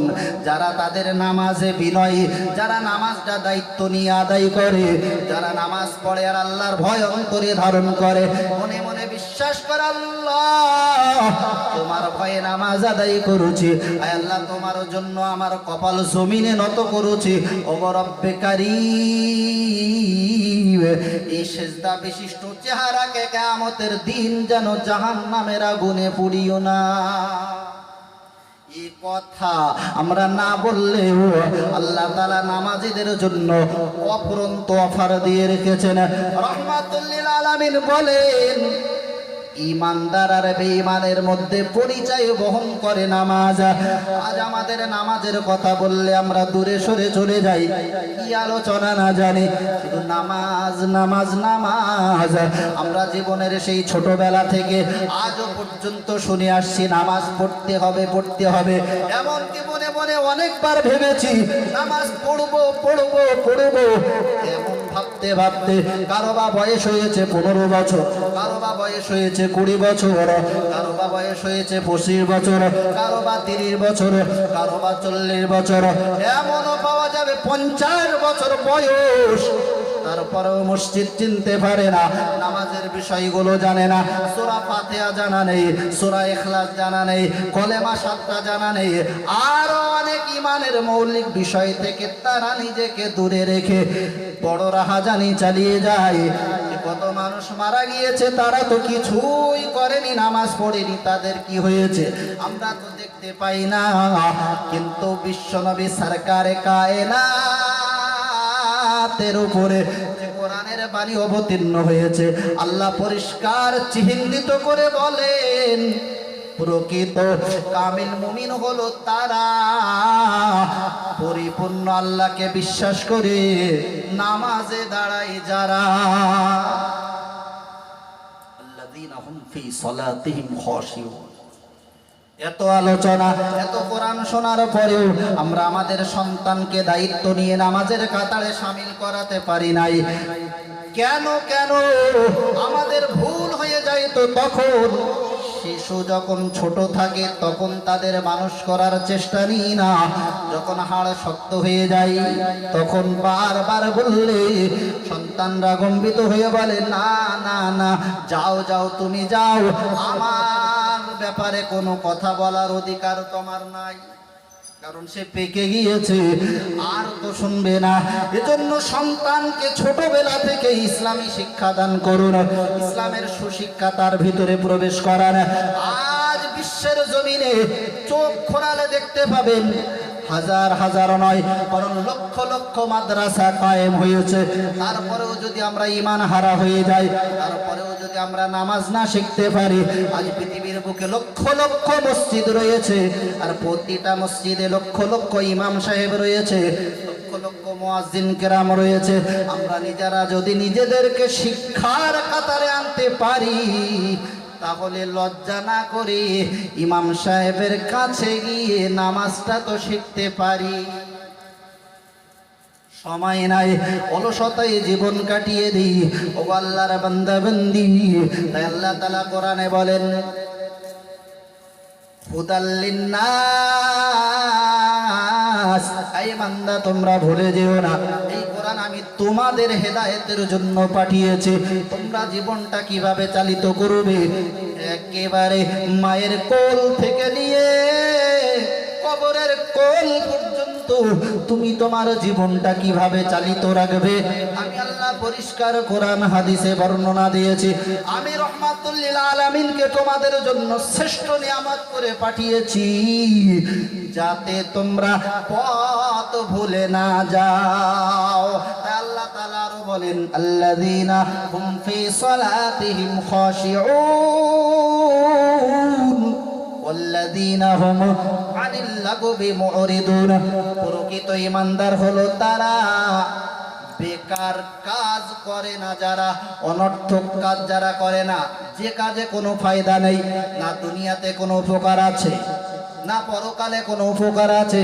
যারা তাদের নামাজে বিনয়ী, যারা নামাজটা দায়িত্ব নিয়ে আদায় করে, যারা নামাজ পড়ে আর আল্লাহর ভয় অন্তরে ধারণ করে, মনে মনে বিশ্বাস করে, আল্লাহ তোমার ভয়ে নামাজ আদায় করেছি, আয় আল্লাহ তোমার জন্য আমার কপাল জমিনে নত করেছি, ওগো রব্বে কারীম, এই সিজদা বিশিষ্ট চেহারাকে কিয়ামতের দিন যেন জাহান্নামের আগুনে পুড়িও না। এই কথা আমরা না বললেও আল্লাহ তাআলা নামাজীদের জন্য অফুরন্ত অফার দিয়ে রেখেছেন। রাহমাতুল লিল আলামিন বলেন, ইমানদার আর বেঈমানের মধ্যে পরিচয় বহন করে নামাজ। আজ আমাদের নামাজের কথা বললে আমরা দূরে সরে চলে যাই, কি আলোচনা না জানি, শুধু নামাজ নামাজ নামাজ। আমরা জীবনের সেই ছোটবেলা থেকে আজও পর্যন্ত শুনে আসছি নামাজ পড়তে হবে পড়তে হবে। এমনকি মনে মনে অনেকবার ভেবেছি নামাজ পড়বো পড়বো পড়বো। এমন ভাবতে ভাবতে কারো বা বয়স হয়েছে 15 বছর, কারো বা বয়স হয়েছে 20 বছর, কারো বা বয়স হয়েছে 25 বছর, কারো বা 30 বছর, কারো বা 40 বছর, এমনও পাওয়া যাবে 50 বছর বয়স, তারপরেও মসজিদ চিনতে পারে না, নামাজের বিষয়গুলো জানে না, সূরা ফাতিহা জানা নেই, সূরা ইখলাস জানা নেই, কলেমা 7টা জানা নেই, আরো অনেক ইমানের মৌলিক বিষয় থেকে তারা নিজেকে দূরে রেখে বড় রাহাজানি চালিয়ে যায়। কত মানুষ মারা গিয়েছে, তারা তো কিছুই করেনি, নামাজ পড়েনি, তাদের কি হয়েছে আমরা তো দেখতে পাই না। কিন্তু বিশ্বনবী সরকারে কায়নাতের উপরে যে কোরআনের বাণী অবতীর্ণ হয়েছে, আল্লাহ পরিষ্কার চিহ্নিত করে বলেন, প্রকৃত কামিল মুমিন হলো তারা পরিপূর্ণ আল্লাহকে বিশ্বাস করে নামাজে দাঁড়ায় যারা, আল্লাযীনা হুম ফি সালাতিহিম খাশিউন। এত আলোচনা, এত কোরআন শোনার পরেও আমরা আমাদের সন্তানকে দায়িত্ব নিয়ে নামাজের কাতারে শামিল করাতে পারি নাই। কেন কেন আমাদের ভুল হয়ে যায়? তো তখন শিশু যখন ছোট থাকে তখন তাদের মানুষ করার চেষ্টা নিই না, যখন হাড় শক্ত হয়ে যায় তখন বারবার বললে সন্তানরা গম্ভীর হয়ে বলে, না না না, যাও যাও তুমি যাও, আমার ব্যাপারে কোনো কথা বলার অধিকার তোমার নাই, কারণ সে পেকে গিয়েছে, আর তো শুনবে না। এজন্য সন্তানকে ছোটবেলা থেকে ইসলামী শিক্ষা দান করুন, ইসলামের সুশিক্ষা তার ভিতরে প্রবেশ করান। আজ বিশ্বের জমিনে চোখ খোলালে দেখতে পাবেন হাজার হাজার নয় বরং লক্ষ লক্ষ মাদ্রাসা কায়েম হয়েছে। তারপরেও যদি আমরা ঈমান হারা হয়ে যাই, তারপরেও যদি আমরা নামাজ না শিখতে পারি, আজ পৃথিবীর বুকে লক্ষ লক্ষ মসজিদ রয়েছে, আর প্রতিটা মসজিদে লক্ষ লক্ষ ইমাম সাহেব রয়েছে, লক্ষ লক্ষ মুয়াজ্জিন কেরাম রয়েছে। আমরা নিজেরা যদি নিজেদেরকে শিক্ষার কাতারে আনতে পারি, তাহলে লজ্জা না করে ইমাম সাহেবের কাছে গিয়ে নামাজটা তো শিখতে পারি। সময় নাই, অলসতায় জীবন কাটিয়ে দিই। ও আল্লাহর বান্দা বান্দি, তাই আল্লাহ তাআলা কোরআনে বলেন, হুদাল লিন্নাস, এই বান্দা তোমরা ভুলে যেও না, এই কোরআন আমি তোমাদের হেদায়েতের জন্য পাঠিয়েছি। তোমরা জীবনটা কিভাবে চালিত করবে, একেবারে মায়ের কোল থেকে নিয়ে কবরের কোল পর্যন্ত তুমি তোমার জীবনটা কিভাবে চালিত রাখবে, আমি আল্লাহ পরিষ্কার কোরআন হাদিসে বর্ণনা দিয়েছি। আমি রহমাতুল লিল আলামিনকে তোমাদের জন্য শ্রেষ্ঠ নিয়ামত করে পাঠিয়েছি, যাতে তোমরা পথ ভুলে না যাও। আল্লাহ তাআলা আরো বলেন, আল্লাযীনা হুম ফি সালাতিহিম খাশিউন ওয়াল্লাযীনা হুম আনিল লাগবি মুরিদুন। প্রকৃত ঈমানদার হলো তারা বেকার কাজ করে না, যারা অনর্থক কাজ যারা করে না, যে কাজে কোনো ফায়দা নেই, না দুনিয়াতে কোনো উপকার আছে না পরকালে কোনো উপকার আছে,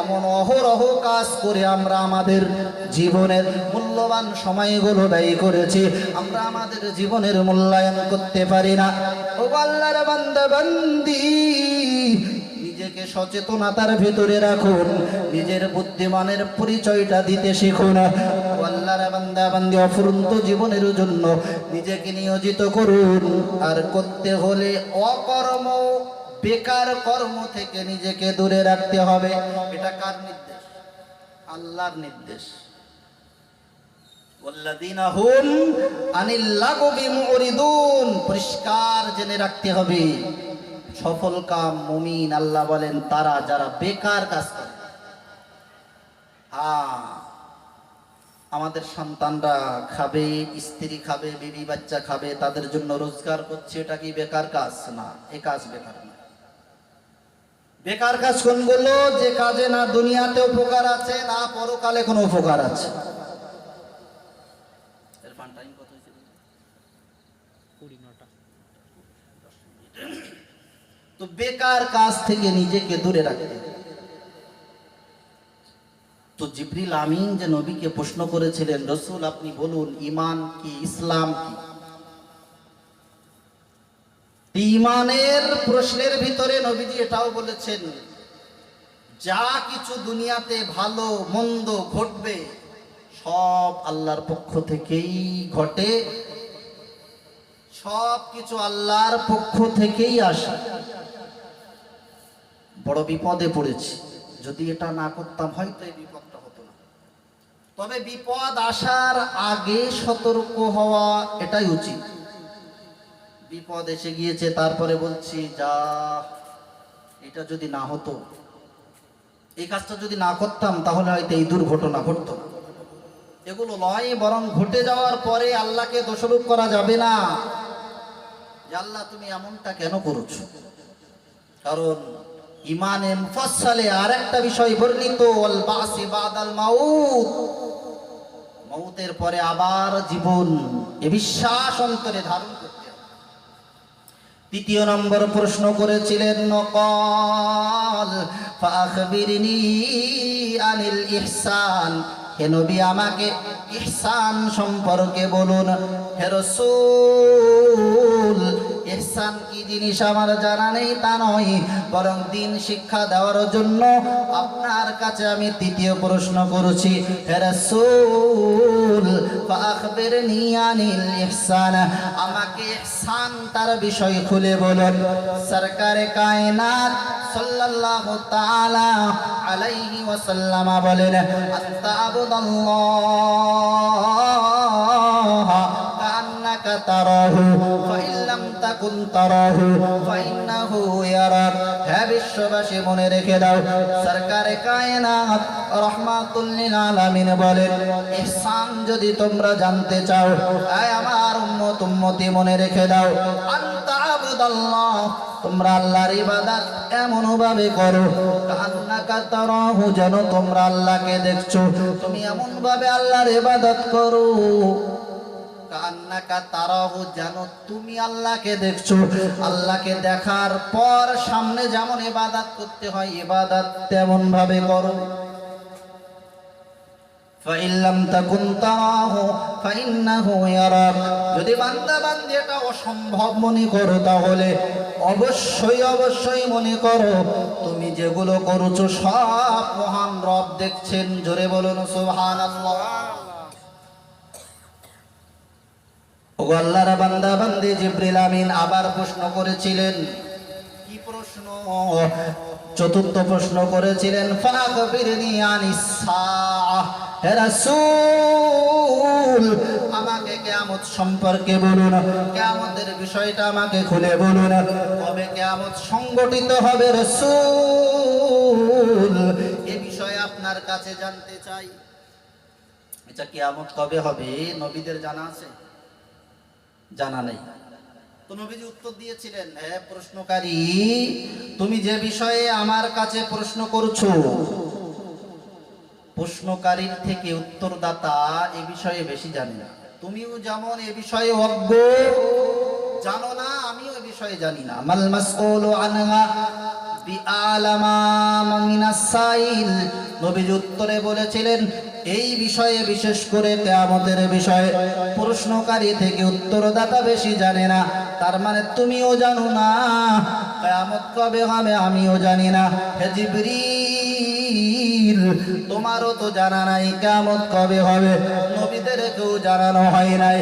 এমন অহরহ কাজ করে আমরা আমাদের জীবনের মূল্যবান সময়গুলো ব্যয় করেছি, আমরা আমাদের জীবনের মূল্যায়ন করতে পারি না। ও আল্লাহর বান্দা বান্দি, নিজেকে সচেতনতার ভিতরে রাখুন, নিজের বুদ্ধিমানের পরিচয়টা দিতে শিখুন। আল্লাহর বান্দা বান্দি, অফুরন্ত জীবনের জন্য নিজেকে নিয়োজিত করুন। আর করতে হলে অকর্ম বেকার কর্ম থেকে নিজেকে দূরে রাখতে হবে। এটা কার নির্দেশ? আল্লাহর নির্দেশ। ওয়াল্লাযীনা হুম আনিল লাগবি মুরিদুন, পরিষ্কার জেনে রাখতে হবে, সফল কাম মুমিন আল্লাহ বলেন তারা যারা বেকার কাজ করে। আমাদের সন্তানরা খাবে, স্ত্রী খাবে, বিবি বাচ্চা খাবে, তাদের জন্য রোজগার করছে, এটা কি বেকার কাজ? না, এ কাজ বেকার না। বেকার কাজ কোনগুলো? যে কাজে না দুনিয়াতে উপকার আছে, না পরকালে কোনো উপকার আছে। তো বেকার কাজ থেকে নিজেকে দূরে রাখতে। তো জিবরিল আমিন যে নবীকে প্রশ্ন করেছিলেন, রসুল আপনি বলুন ঈমান কি, ইসলাম কি? ঈমানের প্রশ্নের ভিতরে নবীজি এটাও বলেছেন, যা কিছু দুনিয়াতে ভালো মন্দ ঘটবে সব আল্লাহর পক্ষ থেকেই ঘটে, সব কিছু আল্লাহর পক্ষ থেকেই আসে। বড় বিপদে পড়েছি, যদি এটা না করতাম হয়তো এই বিপদটা হতো না। তবে বিপদ আসার আগে সতর্ক হওয়া এটাই উচিত। বিপদ এসে গিয়েছে, তারপরে বলছি যা, এটা যদি না হতো, এই কাজটা যদি না করতাম তাহলে হয়তো এই দুর্ঘটনা ঘটতো না। এগুলো নয়, বরং ঘটে যাওয়ার পরে আল্লাহকে দোষারোপ করা যাবে না যে আল্লাহ তুমি এমনটা কেন করেছো। কারণ ইমানে মুফাসসালে আরেকটা বিষয় বর্ণিত, আল বাসি বাদাল মাউত, মউতের পরে আবার জীবন, এ বিশ্বাস অন্তরে ধারণ করতে হবে। তৃতীয় নম্বর প্রশ্ন করেছিলেন, নকাল ফাখবিরনি আনিল ইহসান, হে নবী আমাকে ইহসান সম্পর্কে বলুন। হে রাসূল ইহসান কি জিনিস আমার জানা নেই তা নয়, বরং দিন শিক্ষা দেওয়ার জন্য আপনার কাছে আমি তৃতীয় প্রশ্ন করেছি। হে রাসূল ফাখবিরনি আনিল ইহসান, আমাকে ইহসান তার বিষয় খুলে বলুন। সরকারে কায়নাত সাল্লাল্লাহু তাআলা আলাইহি ওয়াসাল্লাম বলেন, আস্তাগফিরুল্লাহ কান্নাকা তারাহু ফাইন লাম তাকুন তারাহু ফাইন্নাহু ইয়ারাক। হে বিশ্ববাসী মনে রেখে দাও, সরকারে কায়নাত রাহমাতুল লিল আলামিন বলেন, ইহসান যদি তোমরা জানতে চাও, আয় আমার উম্মত উম্মতি মনে রেখে দাও, আনতা আবুদাল্লাহ, তোমরা আল্লাহর ইবাদত এমন ভাবে করো কান্নাকা তারাহু, যেন তোমরা আল্লাহকে দেখছো। তুমি এমন ভাবে আল্লাহর ইবাদত করো কান্নাকা তারাহু, যেন তুমি আল্লাহকে দেখছো। আল্লাহকে দেখার পর সামনে যেমন ইবাদত করতে হয়, ইবাদত তেমন ভাবে করো। ফাইন লাম তাকুন তারাহু ফাইন্নাহু ইয়ারাক, যদি বান্দা বান্দী এটা অসম্ভব মনে করো, তাহলে অবশ্যই অবশ্যই মনে করো তুমি যেগুলো করছো সব মহান রব দেখছেন। জোরে বলুন সুবহানাল্লাহ। ওগো আল্লাহর বান্দা বান্দী, জিবরিল আমিন আবার প্রশ্ন করেছিলেন। কি প্রশ্ন? চতুর্থ প্রশ্ন করেছিলেন, ফাখবিরনি আনিস সাআহ, হে রাসূল আমাকে কিয়ামত সম্পর্কে বলুন, কিয়ামতের বিষয়টা আমাকে খুলে বলুন। কবে কিয়ামত সংগঠিত হবে রাসূল, এই বিষয়ে আপনার কাছে জানতে চাই। এটা কিয়ামত কবে হবে নবীদের জানা আছে? জানা নেই। তো নবীজি উত্তর দিয়েছিলেন, হে প্রশ্নকারী, তুমি যে বিষয়ে আমার কাছে প্রশ্ন করছো, প্রশ্নকারীর থেকে উত্তরদাতা এ বিষয়ে বেশি জানে না। তুমিও যেমন এ বিষয়ে অজ্ঞ, জানো না, আমিও এ বিষয়ে জানি না। মাল মাসউলু আনহা বিআলামা মিনাস সাইল, নবীজি উত্তরে বলেছিলেন, এই বিষয়ে বিশেষ করে কিয়ামতের বিষয়ে প্রশ্নকারী থেকে উত্তরদাতা বেশি জানে না। তার মানে তুমিও জানো না কিয়ামত কবে হবে, আমিও জানি না। হে জিবরিল তোমারও তো জানা নাই কিয়ামত কবে হবে, নবীদেরকেও জানানো হয় নাই।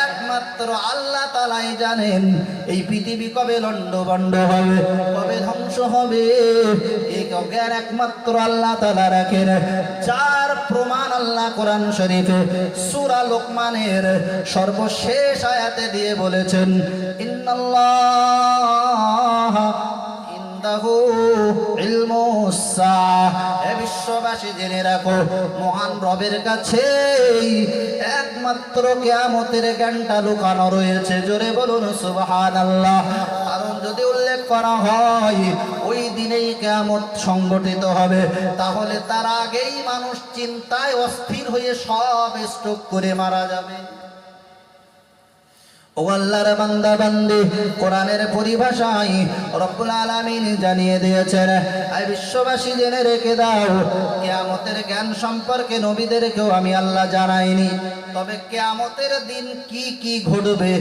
একমাত্র আল্লাহ তাআলাই জানেন এই পৃথিবী কবে লন্ডভন্ড হবে, কবে ধ্বংস হবে, এই জ্ঞান একমাত্র আল্লাহ তাআলা রাখেন। যার প্রমাণ আল্লাহ কোরআন শরীফে সূরা লোকমানের সর্বশেষ আয়াতে দিয়ে বলেছেন, ইন্নাল্লাহ ইনদাহু ইলমুস সাআহ, হে বিশ্ববাসী জেনে রাখো মহান রবের কাছে একমাত্র কিয়ামতের জ্ঞানটা লুকানো রয়েছে। জোরে বলুন সুবহানাল্লাহ। কারণ যদি উল্লেখ করা হয় ওই দিনেই কিয়ামত সংগঠিত হবে, তাহলে তার আগেই মানুষ চিন্তায় অস্থির হয়ে সব স্ট্রোক করে মারা যাবে। ও আল্লাহর বান্দা বান্দি, কোরআনের পরিভাষায় রব্বুল আলামিন জানিয়ে দিয়েছেন, এই বিশ্ববাসী জেনে রেখে দাও কিয়ামতের জ্ঞান সম্পর্কে নবীদেরকেও আমি আল্লাহ জানাইনি। তবে কিয়ামতের দিন কি কি ঘটবে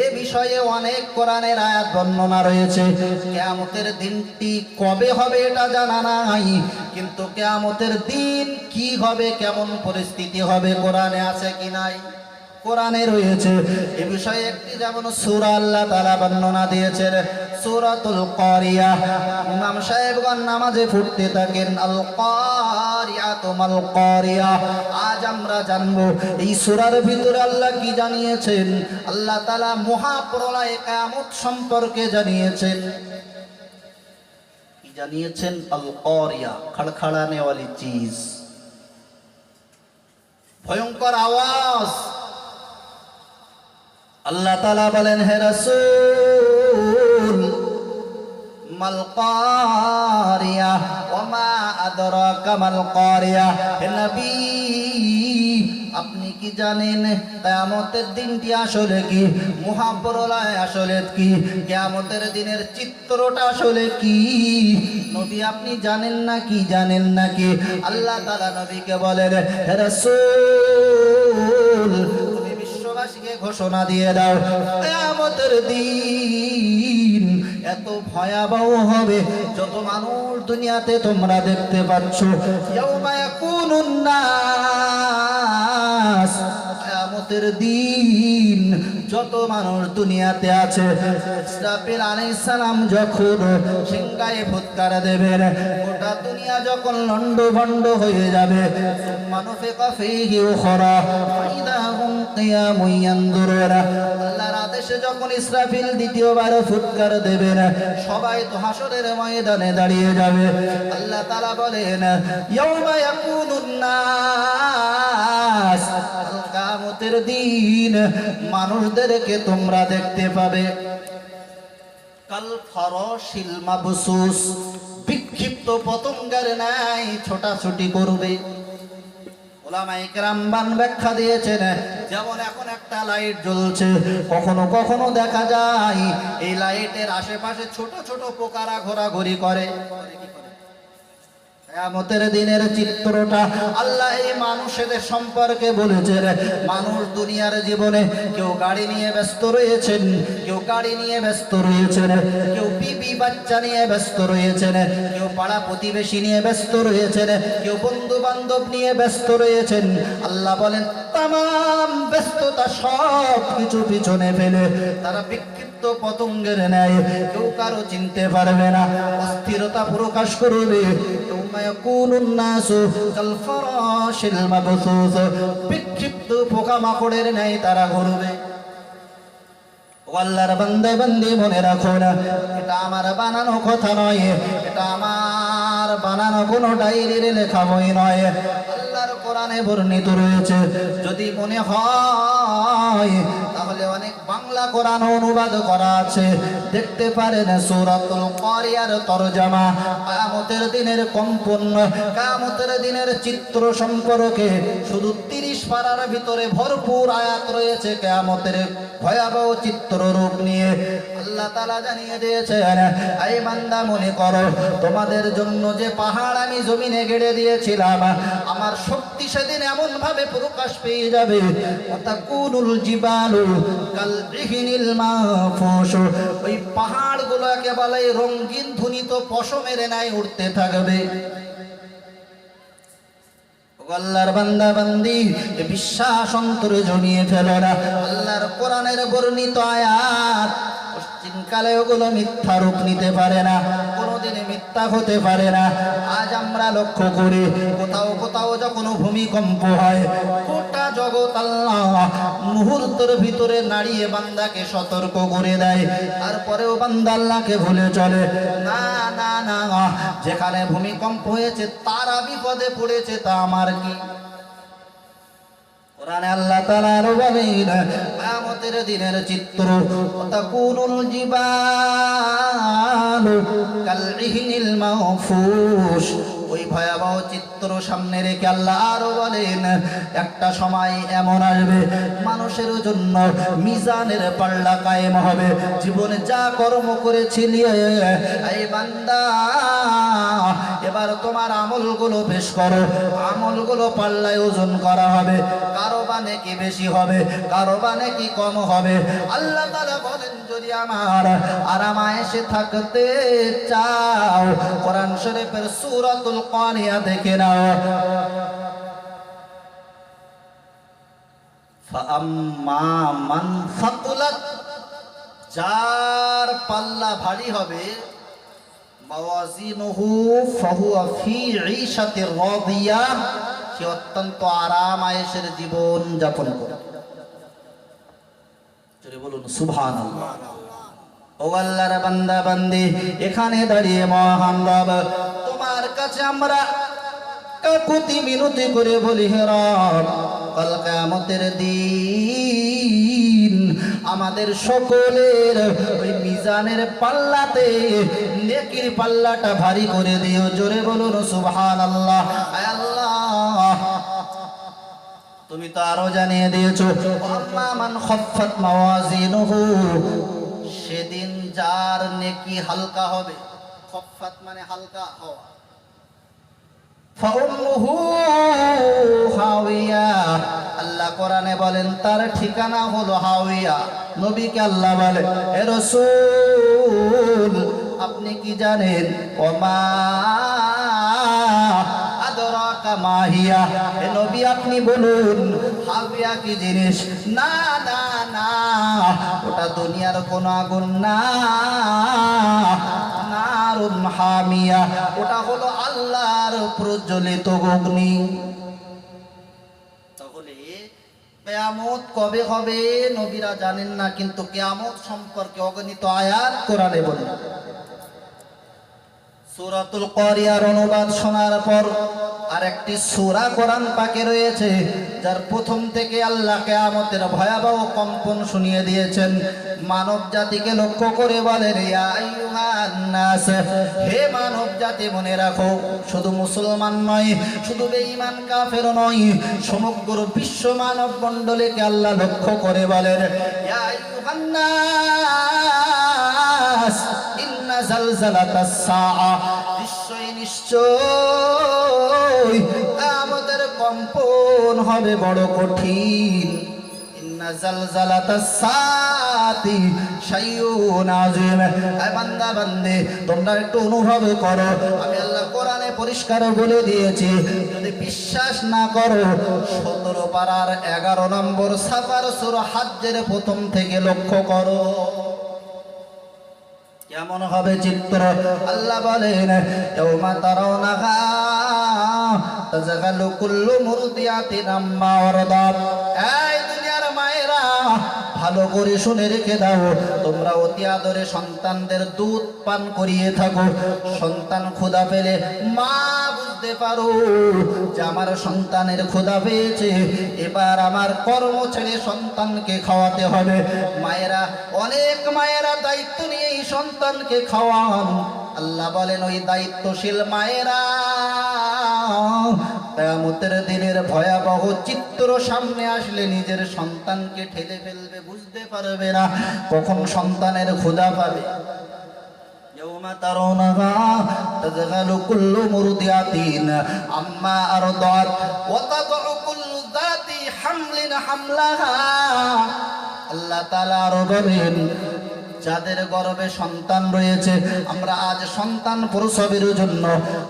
এ বিষয়ে অনেক কোরআনের আয়াত বর্ণনা রয়েছে। কিয়ামতের দিনটি কবে হবে এটা জানা নাই, কিন্তু কিয়ামতের দিন কি হবে, কেমন পরিস্থিতি হবে কোরআনে আছে কি নাই? কোরআনে রয়েছে। এ বিষয়ে একটি যেমন সূরা আল্লাহ তাআলা বর্ণনা দিয়েছেন, সূরাতুল কারিয়া। ইমাম সাহেবগণ নামাজে পড়তে থাকেন আল কারিয়াতু মাল কারিয়া। আজ আমরা জানবো এই সূরার ভিতরে আল্লাহ কি জানিয়েছেন। আল্লাহ তাআলা মহাপ্রলয় কিয়ামত সম্পর্কে জানিয়েছেন। কি জানিয়েছেন? আল কারিয়া, খড়খড়ানে वाली चीज, ভয়ঙ্কর আওয়াজ। আল্লাহ তাআলা বলেন, হে রাসূল মাল কারিয়া ওয়া মা আদরাকা মাল কারিয়া, হে নবী আপনি কি জানেন কিয়ামতের দিনটি আসলে কি, মহাপ্রলয় আসলে কি, কিয়ামতের দিনের চিত্রটা আসলে কি? নবী আপনি জানেন না কি? জানেন নাকি? আল্লাহ তাআলা নবীকে বলেন, হে রাসূল বিশ্ববাসীকে ঘোষণা দিয়ে দাও কিয়ামতের দিন এত ভয়াবহ হবে যত মানুষ দুনিয়াতে তোমরা দেখতে পাচ্ছ। ইয়াউমা ইয়াকুনুন নাস, কিয়ামতের দিন যত মানুষ দুনিয়াতে আছে, ইসরাফিল আলাইহিস সালাম যখন সিংহায় ফুৎকার দেবেন, গোটা দুনিয়া যখন লন্ডভন্ড হয়ে যাবে, মানুফিকা ফীহি উখরা ফাইদা হুম কিয়ামুন ইয়ানজুরুনা। আল্লাহর আদেশে যখন ইসরাফিল দ্বিতীয়বার ফুৎকার দেবেন, সবাই তো হাসরের ময়দানে দাঁড়িয়ে যাবে। আল্লাহ তাআলা বলেন, ইয়াউমা ইয়াকুনুন নাস, কিয়ামতের দিন মানুষদেরকে তোমরা দেখতে পাবে কাল ফারাশিল মাবসুস, বিক্ষিপ্ত পতঙ্গের ন্যায় ছোটাছুটি করবে। উলামায়ে কেরাম ব্যাখ্যা দিয়েছেন, যেমন এখন একটা লাইট জ্বলছে, কখনো কখনো দেখা যায় এই লাইটের আশেপাশে ছোট ছোট পোকারা ঘোরাঘুরি করে। কিয়ামতের দিনের চিত্রটা আল্লাহ এই মানুষদের সম্পর্কে বলেছেন। মানুষ দুনিয়ার জীবনে কেউ গাড়ি নিয়ে ব্যস্ত রয়েছেন, কেউ গাড়ি নিয়ে ব্যস্ত রয়েছেন, কেউ বিবি বাচ্চা নিয়ে ব্যস্ত রয়েছেন, কেউ পাড়া প্রতিবেশী নিয়ে ব্যস্ত রয়েছেন, কেউ বন্ধু বান্ধব নিয়ে ব্যস্ত রয়েছেন। আল্লাহ বলেন তামাম ব্যস্ততা সব কিছু পিছনে ফেলে তারা বিক্ষিপ্ত পতঙ্গের ন্যায় কেউ কারো চিনতে পারবে না, অস্থিরতা প্রকাশ করবে। বিক্ষিপ্ত পোকামাকড়ের ন্যায় তারা ঘুরবে। আল্লাহর বান্দা বান্দি মনে রাখো না, এটা আমার বানানো কথা নয়, এটা আমার বানানো কোনো ডায়েরির লেখা বই নয়, আল্লাহর কোরআনে বর্ণিত রয়েছে। যদি মনে হয় তাহলে অনেক বাংলা কোরআন অনুবাদ করা আছে, দেখতে পারেন সূরাতুল কারিয়ার তরজমা। কিয়ামতের দিনের কম্পন, কিয়ামতের দিনের চিত্র সম্পর্কে শুধু 30 পারার ভিতরে ভরপুর আয়াত রয়েছে কিয়ামতের ভয়াবহ চিত্ররূপ নিয়ে। আল্লাহ তাআলা জানিয়ে দিয়েছেন, এই বান্দা মনে করো তোমাদের জন্য যে পাহাড় আমি জমিনে গেড়ে দিয়েছিলাম, আমার শক্তি সেদিন এমন ভাবে প্রকাশ পেয়ে যাবে, তাকুনুল জিবালু কাল ইহনিল মাহফুশ, ওই পাহাড়গুলো একেবারে রঙিন ধ্বনিত পশমের ন্যায় উঠতে থাকবে। আল্লাহর বান্দা বান্দি বিশ্বাস অন্তরে জমিয়ে ফেলো না। আল্লাহর কোরআনের বর্ণিত আয়াত পশ্চিমকালে ওগুলো মিথ্যা রূপ নিতে পারে না, কোনোদিনই মিথ্যা হতে পারে না। আজ আমরা লক্ষ্য করি কোথাও কোথাও যখন ভূমিকম্প হয় গোটা জগৎ আল্লাহ মুহূর্তের ভিতরে নাড়িয়ে বান্দাকে সতর্ক করে দেয়, তারপরেও বান্দা আল্লাহকে ভুলে চলে। না না না, যেখানে ভূমিকম্প হয়েছে তারা বিপদে পড়েছে, তা আমার কি? কোরআনে আল্লাহ তাআলা আরো বলেন, কিয়ামতের দিনের চিত্র, তাকুনুল জিবালু কালইহিনিল মাহফুস, ওই ভয়াবহ চিত্র সামনে রেখে আল্লাহ আরো বলেন, একটা সময় এমন আসবে মানুষের জন্য মিজানের পাল্লা কায়েম হবে। জীবনে যা কর্ম করেছিলি এই বান্দা, এবার তোমার আমলগুলো পেশ করো, আমলগুলো পাল্লায় ওজন করা হবে। কারো বা নেকি বেশি হবে, কারো বা নেকি কম হবে। আল্লাহ তাআলা বলেন, যদি আমার আরামায়েশে থাকতে চাও, কোরআন শরীফের সূরাতুল কারিয়া দেখে নাও। ফাআম্মা মান ফাকুলাত, যার পাল্লা ভারী হবে, মাওয়াজিনুহু ফাহুয়া ফি ঈশাতির রাদিয়া, সে অত্যন্ত আরাম আয়েশের জীবন যাপন করে। জোরে বলুন সুবহানাল্লাহ। ও আল্লাহর বান্দা বান্দি, এখানে দাঁড়িয়ে মহান রব তোমার কাছে আমরা কাকুতি মিনতি করে বলি, হে রব, কাল কিয়ামতের দিন আমাদের সকলের ওই মিজানের পাল্লাতে নেকির পাল্লাটা ভারী করে দিও। জোরে বলুন সুবহানাল্লাহ। আয় আল্লাহ, তুমি তো আরো জানিয়ে দিয়েছো, আম্মা মান খাফফাত মাওয়াজিনুহু, সেদিন যার নেকি হালকা হবে, খাফফাত মানে হালকা হওয়া, ফাউম্মুহু হাওিয়া, আল্লাহ কোরআনে বলেন তার ঠিকানা হলো হাওিয়া। নবীকে আল্লাহ বলে, হে রাসূল আপনি কি জানেন? ওমা আদরাকা মাহিয়া, হে নবী আপনি বলুন হাওিয়া কি জিনিস? না না না, ওটা দুনিয়ার কোন আগুন না, নারুন হামিয়া, ওটা হলো আল্লাহর প্রজ্বলিত অগ্নি। তাহলে কিয়ামত কবে হবে নবীরা জানেন না, কিন্তু কিয়ামত সম্পর্কে অগণিত আয়াত কোরআনে বলে। সূরাতুল কারিয়ার অনুবাদ শোনার পর আরেকটি সূরা কোরআন পাকে রয়েছে, যার প্রথম থেকে আল্লাহ কিয়ামতের ভয়াবহ কম্পন শুনিয়ে দিয়েছেন। মানব জাতিকে লক্ষ্য করে বলেন, ইয়া আইয়ুহান নাস, হে মানব জাতি মনে রাখো, শুধু মুসলমান নয়, শুধু বেঈমান কাফের নয়, সমগ্র বিশ্ব মানব মণ্ডলীকে আল্লাহ লক্ষ্য করে বলেন, ইয়া আইয়ুহান নাস ইন্না জালজালাতাস সাআ, নিশ্চয় কিয়ামতের কম্পন হবে বড় কঠিন। ইন্না জালজালাতাস সাআতি শাইউন আযীম। এই বান্দা বান্দে তোমরা একটু অনুভব করো, আমি আল্লাহ কোরআনে পরিষ্কার বলে দিয়েছি। যদি বিশ্বাস না করো, 17 পারার 11 নম্বর সাফার সূরা হজ্জের প্রথম থেকে লক্ষ্য করো, কেমন হবে চিত্র। আল্লাহ বলেন, ইয়াউমা তারাউনাহা তাযাগালু কুল্লু মুরদিয়াতিন আম্মা ওয়ারাদাত। এই দুনিয়ার মায়েরা ভালো করে শুনে রেখে দাও, তোমরা অতি আদরে সন্তানদের দুধ পান করিয়ে থাকো। সন্তান ক্ষুধা পেলে মা বুঝতে পারো যে আমার সন্তানের ক্ষুধা পেয়েছে, এবার আমার কর্ম ছেড়ে সন্তানকে খাওয়াতে হবে। মায়েরা, অনেক মায়েরা দায়িত্ব নিয়ে এই সন্তানকে খাওয়ান। আল্লাহ বলেন, ওই দায়িত্বশীল মায়েরা কিয়ামতের দিনের ভয়াবহ চিত্র সামনে আসলে নিজের সন্তানকে ঠেলে ফেলবে, বুঝতে পারবে না কখন সন্তানের ক্ষুধা পাবে। ইয়াউমা তারাউনাহা তাযগালু কুল্লু মুরদিয়াতিন আম্মা আরদাত ওয়া তাদউ কুল্লু যাতি হামলিন হামলাহা। আল্লাহ তাআলা আরো বলেন, যাদের গর্ভে সন্তান রয়েছে, আমরা আজ সন্তান প্রসবের জন্য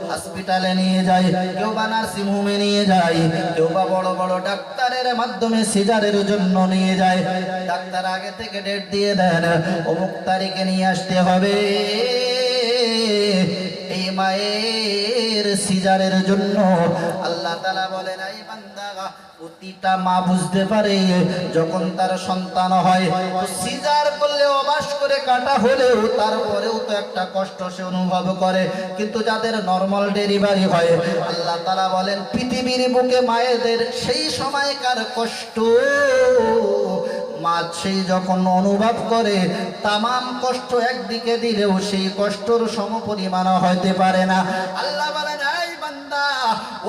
হসপিটালে নিয়ে যাই, কেউ বা নার্সিং হোমে নিয়ে যাই, কেউ বা বড় বড় ডাক্তারের মাধ্যমে সিজারের জন্য নিয়ে যায়। ডাক্তার আগে থেকে ডেট দিয়ে দেন, অমুক তারিখে নিয়ে আসতে হবে। এই এই মায়ের সিজারের জন্য আল্লাহ তাআলা বলেন, এই বান্দা, প্রতিটা মা বুঝতে পারে যখন তার সন্তান হয় সিজার করলে অবাস করে কাটা হলেও তারপরেও তো একটা কষ্ট সে অনুভব করে, কিন্তু যাদের নরমাল ডেলিভারি হয় আল্লাহ তাআলা বলেন পৃথিবীর বুকে মায়েদের সেই সময়কার কষ্ট মা সেই যখন অনুভব করে তামাম কষ্ট একদিকে দিলেও সেই কষ্টর সমপরিমাণ হইতে পারে না। আল্লাহ বলেন, এই বান্দা,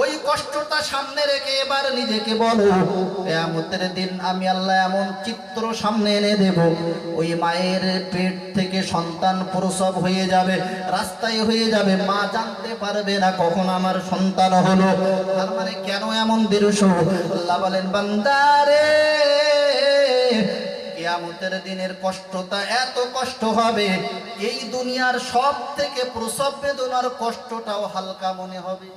ওই কষ্টটা সামনে রেখে এবার নিজেকে বলো, কিয়ামতের দিন আমি আল্লাহ এমন চিত্র সামনে এনে দেব, ওই মায়ের পেট থেকে সন্তান প্রসব হয়ে যাবে, রাস্তায় হয়ে যাবে, মা জানতে পারবে না কখন আমার সন্তান হলো। তার মানে কেন এমন দৃশ্য? আল্লাহ বলেন, বান্দারে, কিয়ামতের দিনের কষ্টটা এত কষ্ট হবে, এই দুনিয়ার সব থেকে প্রসব বেদনার কষ্টটাও হালকা মনে হবে।